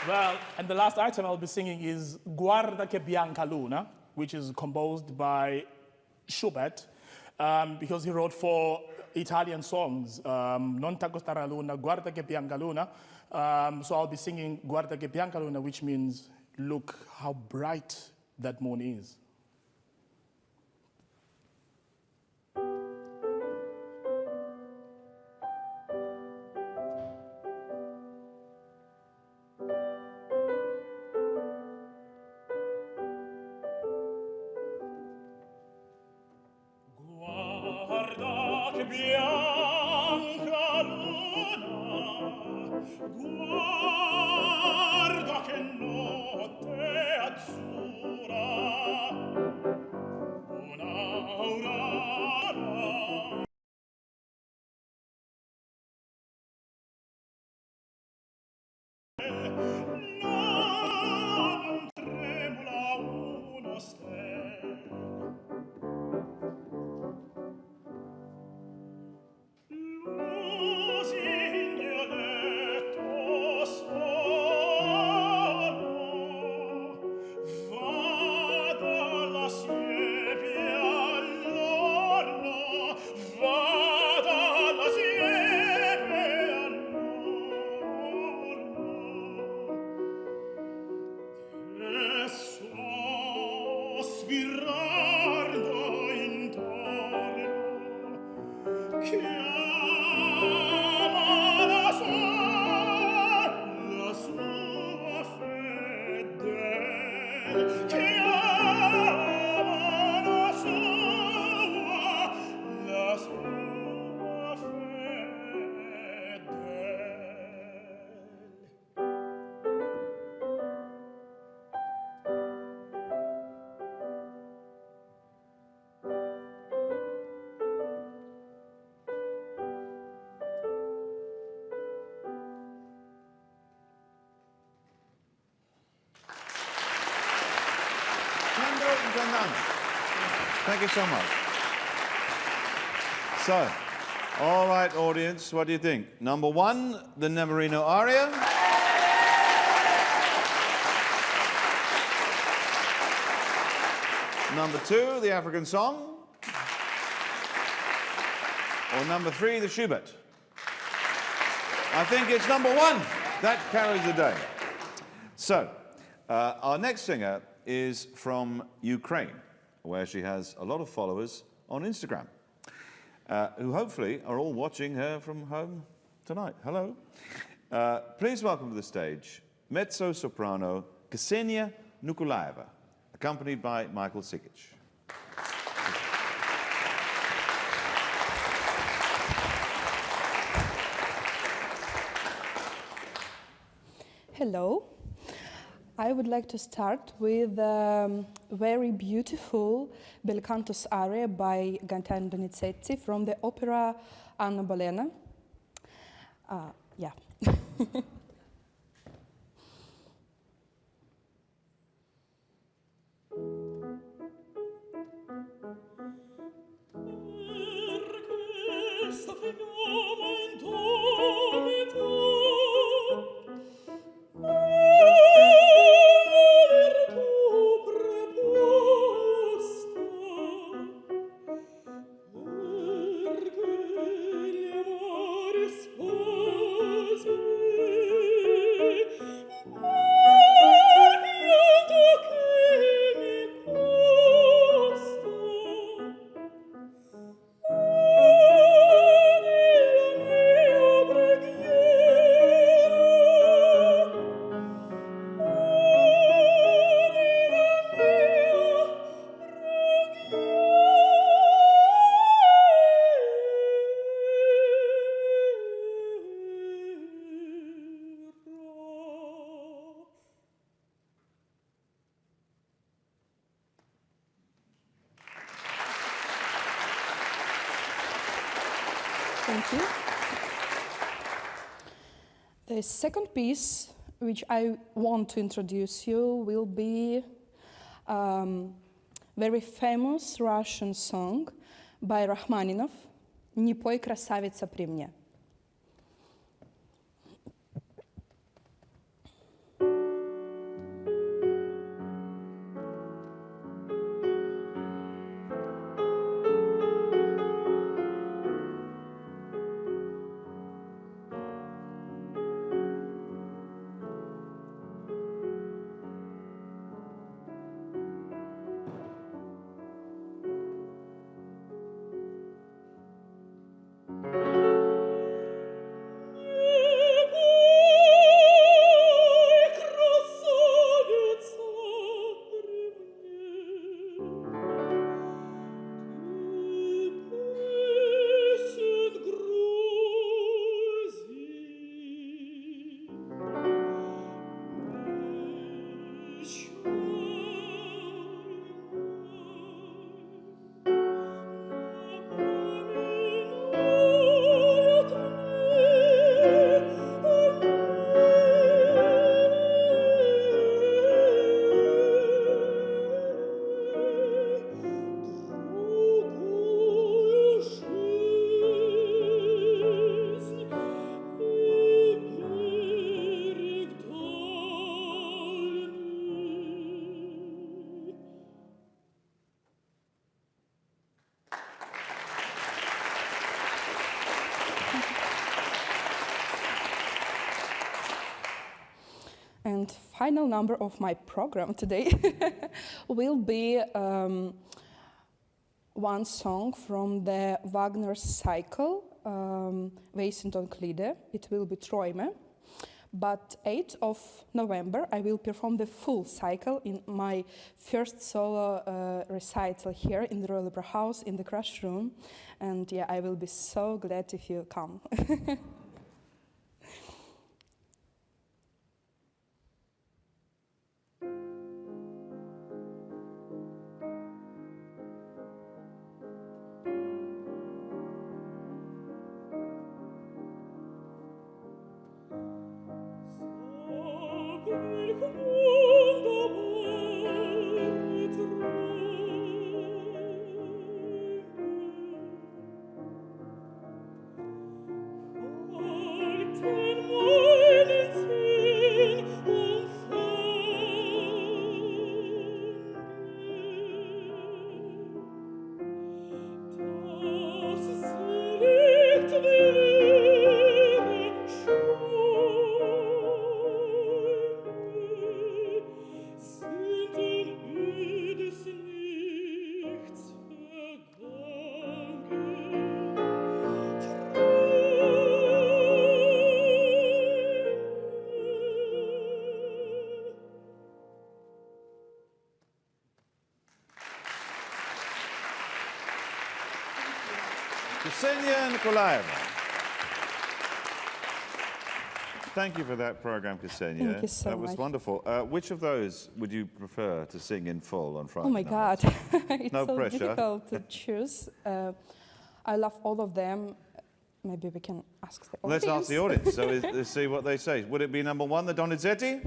Speaker 11: Well, and the last item I'll be singing is Guarda che bianca luna, which is composed by Schubert, because he wrote 4 Italian songs, Non t'accostare alla luna, Guarda che bianca luna. So I'll be singing Guarda che bianca luna, which means, look how bright that moon is.
Speaker 1: Tando Jandana. Thank you so much. So, all right, audience, what do you think? Number 1, the Nemorino aria. Number 2, the African song. Or number 3, the Schubert. I think it's number 1 that carries the day. So, our next singer is from Ukraine, where she has a lot of followers on Instagram, who hopefully are all watching her from home tonight. Hello. Please welcome to the stage mezzo-soprano Kseniia Nukuliva, accompanied by Michael Sikich.
Speaker 12: Hello. I would like to start with a very beautiful bel cantus aria by Gaetano Donizetti from the opera Anna Bolena. Yeah. Thank you. The second piece, which I want to introduce you, will be very famous Russian song by Rachmaninov, «Не пой, красавица, при мне». And final number of my program today will be one song from the Wagner cycle, Wesen und Glieder. It will be Träume. But 8th of November, I will perform the full cycle in my first solo recital here in the Royal Opera House in the Crush Room. And yeah, I will be so glad if you come.
Speaker 5: Oh
Speaker 1: Kseniia Nukuliva. Thank you for that program, Kseniia.
Speaker 12: Thank you so
Speaker 1: That was
Speaker 12: much.
Speaker 1: wonderful. Which of those would you prefer to sing in full on Friday
Speaker 12: Oh my
Speaker 1: night?
Speaker 12: God, it's
Speaker 1: No
Speaker 12: so
Speaker 1: pressure.
Speaker 12: difficult to choose. I love all of them. Maybe we can ask the audience.
Speaker 1: Let's ask the audience, so let's see what they say. Would it be number 1, the Donizetti?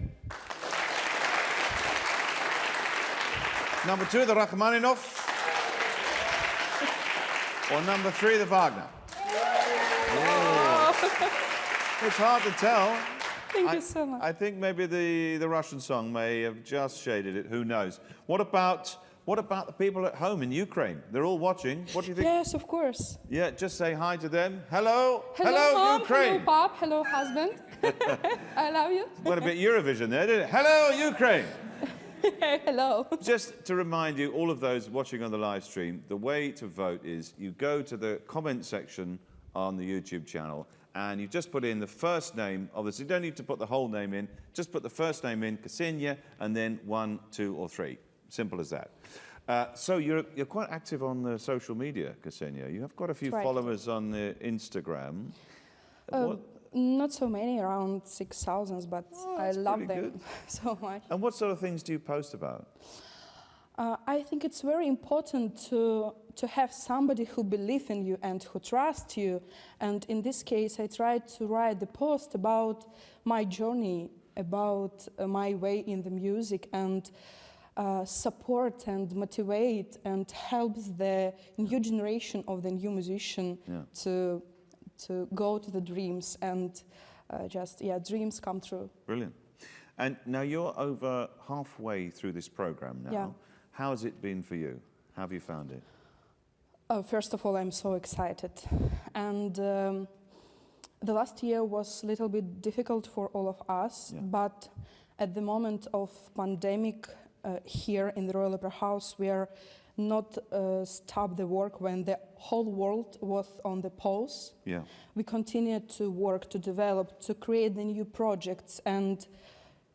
Speaker 1: Number 2, the Rachmaninoff? Or number 3, the Wagner? It's hard to tell.
Speaker 12: Thank you so much.
Speaker 1: I think maybe the Russian song may have just shaded it. Who knows? What about the people at home in Ukraine? They're all watching. What do you think?
Speaker 12: Yes, of course.
Speaker 1: Yeah, just say hi to them. Hello,
Speaker 12: Hello, Mom.
Speaker 1: Ukraine.
Speaker 12: Hello, Pop. Hello, husband. I love you.
Speaker 1: Got a bit Eurovision there, didn't it? Hello, Ukraine.
Speaker 12: Hello.
Speaker 1: Just to remind you, all of those watching on the live stream, the way to vote is you go to the comment section on the YouTube channel and you just put in the first name. Obviously, you don't need to put the whole name in. Just put the first name in, Kseniia, and then 1, 2, or 3. Simple as that. So you're quite active on the social media, Kseniia. You have quite a few
Speaker 12: Right.
Speaker 1: followers on Instagram.
Speaker 12: Not so many, around 6,000, but I love
Speaker 1: pretty
Speaker 12: them
Speaker 1: good.
Speaker 12: so much.
Speaker 1: And what sort of things do you post about?
Speaker 12: I think it's very important to have somebody who believes in you and who trusts you. And in this case, I tried to write the post about my journey, about my way in the music, and support and motivate and helps the new generation of the new musician to go to the dreams and dreams come true.
Speaker 1: Brilliant. And now you're over halfway through this program now.
Speaker 12: Yeah.
Speaker 1: How has it been for you? How have you found it?
Speaker 12: First of all, I'm so excited. And the last year was a little bit difficult for all of us, but at the moment of pandemic here in the Royal Opera House, we are not stop the work when the whole world was on the pause.
Speaker 1: Yeah.
Speaker 12: We continued to work, to develop, to create the new projects, and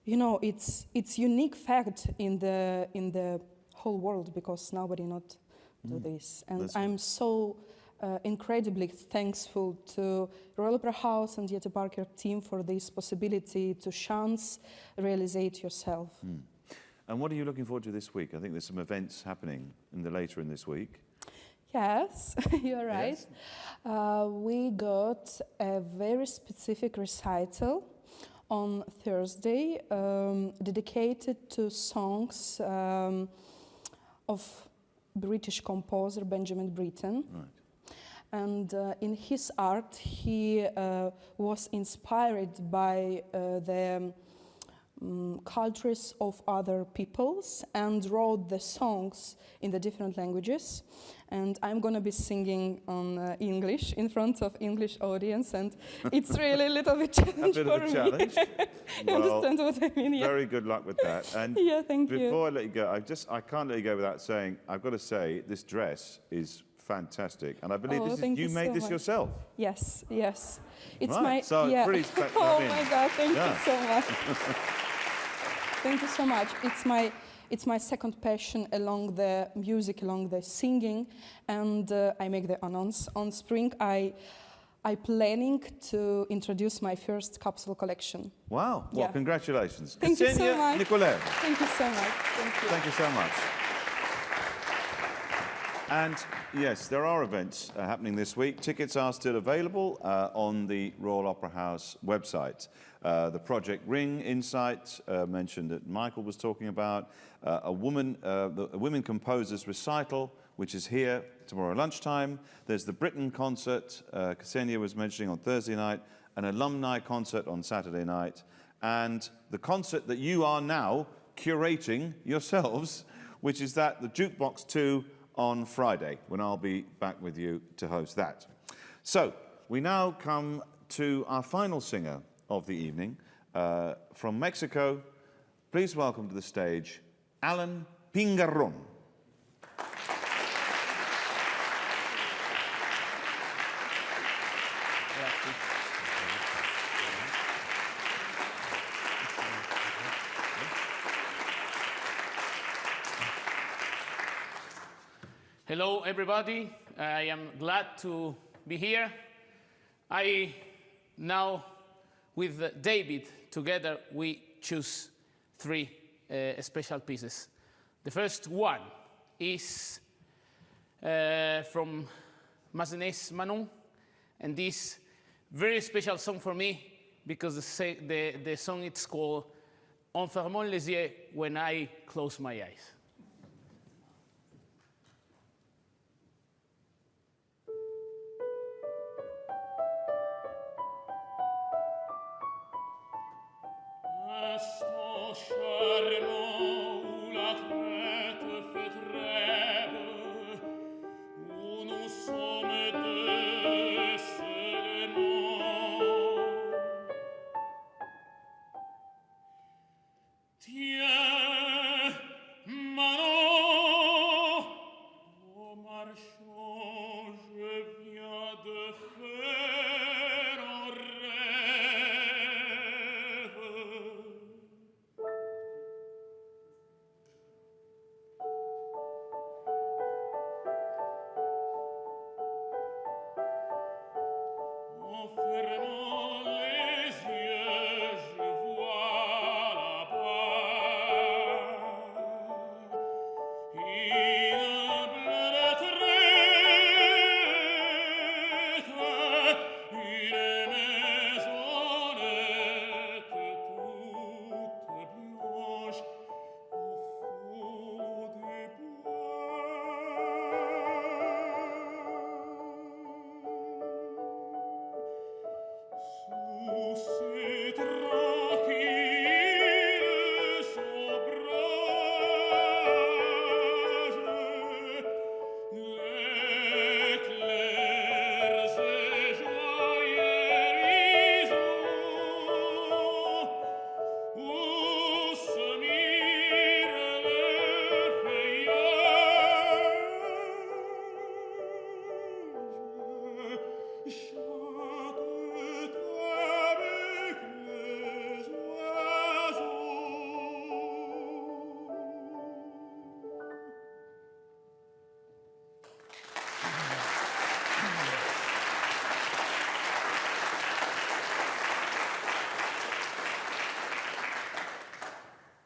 Speaker 12: you know it's unique fact in the whole world because nobody not do this, and
Speaker 1: That's
Speaker 12: I'm so incredibly thankful to Royal Opera House and Jette Parker team for this possibility to chance realize yourself.
Speaker 1: And what are you looking forward to this week? I think there's some events happening later in this week.
Speaker 12: Yes, you're right. We got a very specific recital on Thursday dedicated to songs of British composer Benjamin Britten.
Speaker 1: Right.
Speaker 12: And in his art, he was inspired by the cultures of other peoples and wrote the songs in the different languages. And I'm going to be singing on English in front of English audience, and it's really a little bit challenge
Speaker 1: A bit of a challenge.
Speaker 12: You understand what I mean? Yeah.
Speaker 1: Very good luck with that. And
Speaker 12: Yeah, thank you.
Speaker 1: before I let you go, I can't let you go without saying, I've got to say, this dress is fantastic. And I believe you made
Speaker 12: so
Speaker 1: this
Speaker 12: much.
Speaker 1: yourself.
Speaker 12: Yes, yes. It's
Speaker 1: Right,
Speaker 12: my
Speaker 1: so
Speaker 12: yeah.
Speaker 1: pretty spec-
Speaker 12: Oh
Speaker 1: I mean,
Speaker 12: my God! Thank
Speaker 1: yeah.
Speaker 12: you so much. Thank you so much. It's my second passion along the music, along the singing, and I make the announce on spring. I planning to introduce my first capsule collection.
Speaker 1: Wow. Well,
Speaker 12: Yeah.
Speaker 1: congratulations.
Speaker 12: Thank you so
Speaker 1: Kseniia
Speaker 12: much.
Speaker 1: Nukuliva.
Speaker 12: Thank you so much. Thank you.
Speaker 1: Thank you so much. And yes, there are events happening this week. Tickets are still available on the Royal Opera House website. The Project Ring Insight mentioned that Michael was talking about, a Women Composers Recital, which is here tomorrow lunchtime. There's the Britain concert, Kseniia was mentioning on Thursday night, an alumni concert on Saturday night, and the concert that you are now curating yourselves, which is the Jukebox 2 on Friday, when I'll be back with you to host that. So, we now come to our final singer of the evening, from Mexico. Please welcome to the stage, Alan Pingarron.
Speaker 13: Hello, everybody. I am glad to be here. I now, with David, together we choose 3 special pieces. The first one is from Massenet's Manon, and this very special song for me because the song is called En fermant les yeux, when I close my eyes.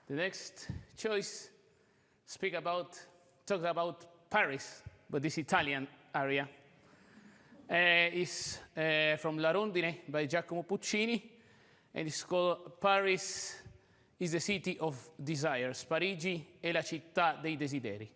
Speaker 13: The next choice talks about Paris, but this Italian aria is from La Rondine by Giacomo Puccini, and it's called Paris is the City of Desires. Parigi è la città dei desideri.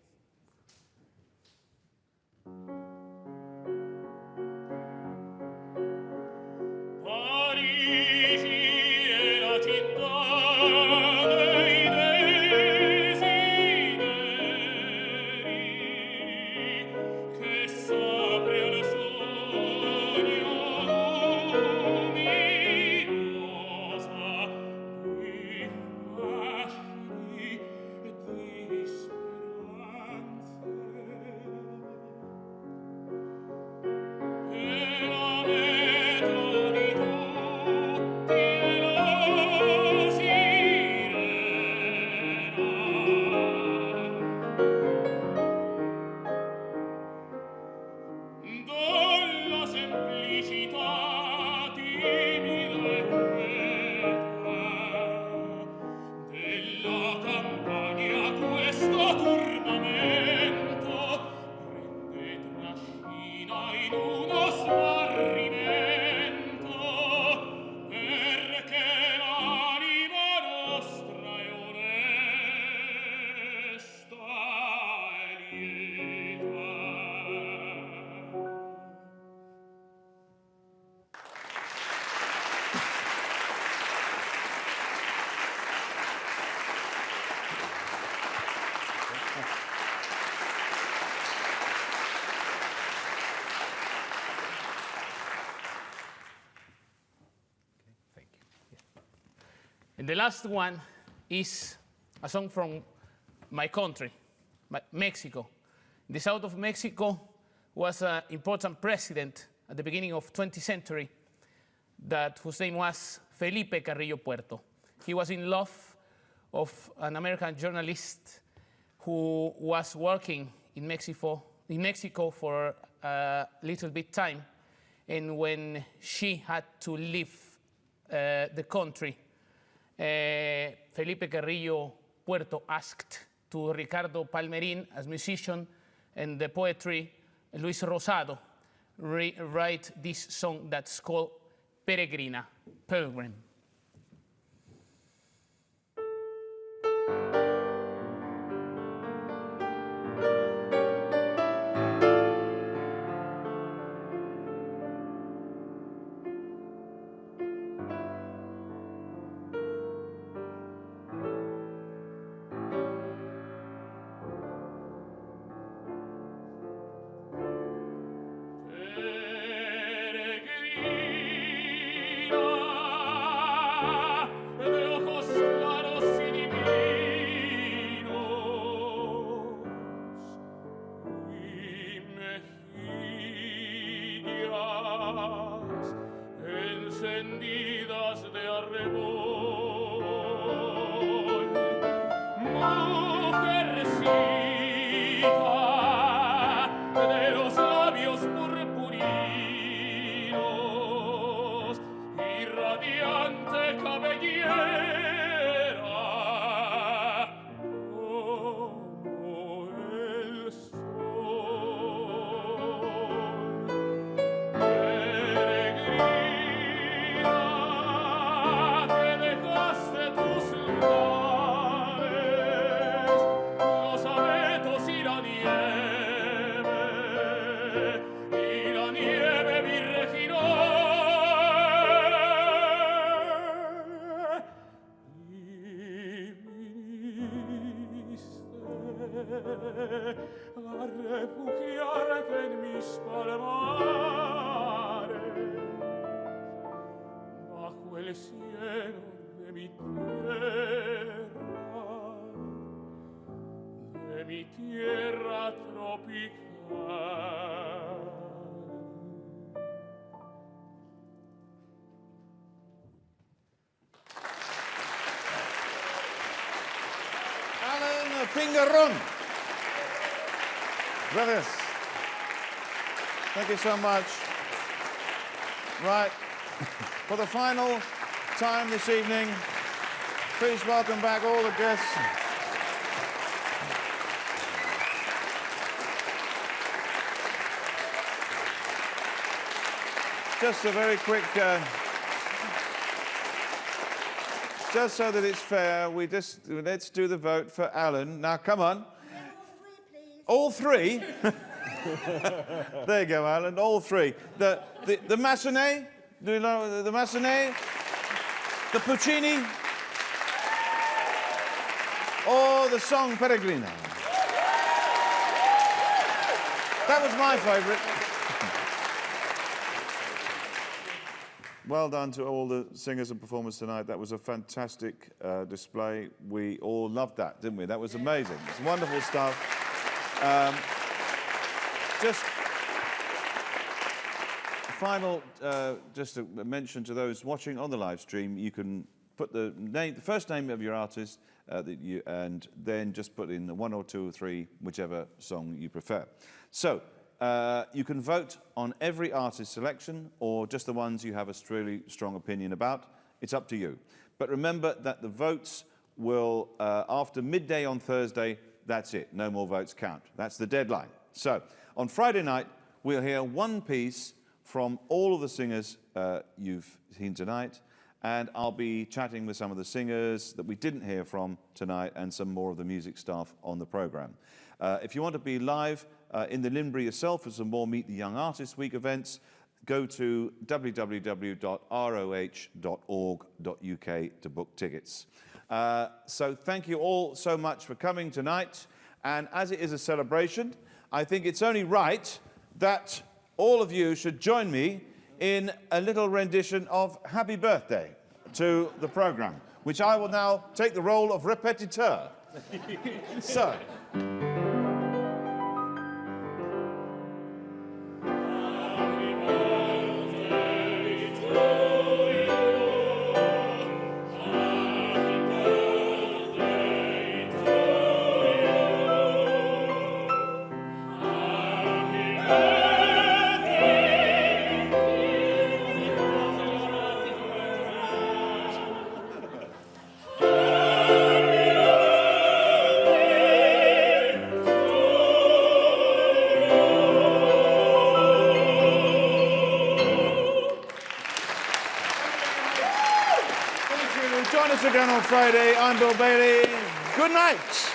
Speaker 13: And the last one is a song from my country, Mexico. In the south of Mexico was an important president at the beginning of 20th century whose name was Felipe Carrillo Puerto. He was in love of an American journalist who was working in Mexico for a little bit time, and when she had to leave the country, Felipe Carrillo Puerto asked to Ricardo Palmerin as musician and the poetry, Luis Rosado, write this song that's called Peregrina, Pilgrim.
Speaker 5: Encendidas de arrebol, mujercita de los labios purpurinos y radiante cabellera como el sol. Peregrina, que dejaste tus lugares, los abetos y la nieve virginal, y viniste a refugiarte en mis palmares, bajo el cielo de mi tierra tropical.
Speaker 1: Alan Pingarron. Brothers, thank you so much. Right, for the final time this evening, please welcome back all the guests. Just a very quick, just so that it's fair, let's do the vote for Alan. Now, come on. All three? There you go, Alan, all three. The Massenet, do you know the Massenet? The Puccini? Or the song Peregrina? That was my favourite. Well done to all the singers and performers tonight. That was a fantastic display. We all loved that, didn't we? That was amazing. It's wonderful stuff. Just final, just a mention to those watching on the live stream, you can put the first name of your artist, and then just put in the 1 or 2 or 3, whichever song you prefer. So, you can vote on every artist selection or just the ones you have a really strong opinion about. It's up to you. But remember that the votes will, after midday on Thursday, that's it. No more votes count. That's the deadline. So, on Friday night, we'll hear one piece from all of the singers you've seen tonight, and I'll be chatting with some of the singers that we didn't hear from tonight and some more of the music staff on the programme. If you want to be live in the Linbury yourself for some more Meet the Young Artists Week events, go to www.roh.org.uk to book tickets. So thank you all so much for coming tonight. And as it is a celebration, I think it's only right that all of you should join me in a little rendition of Happy Birthday to the programme, which I will now take the role of repetiteur. So.
Speaker 5: Happy birthday
Speaker 1: Join us again on Friday. I'm Bill Bailey. Good night.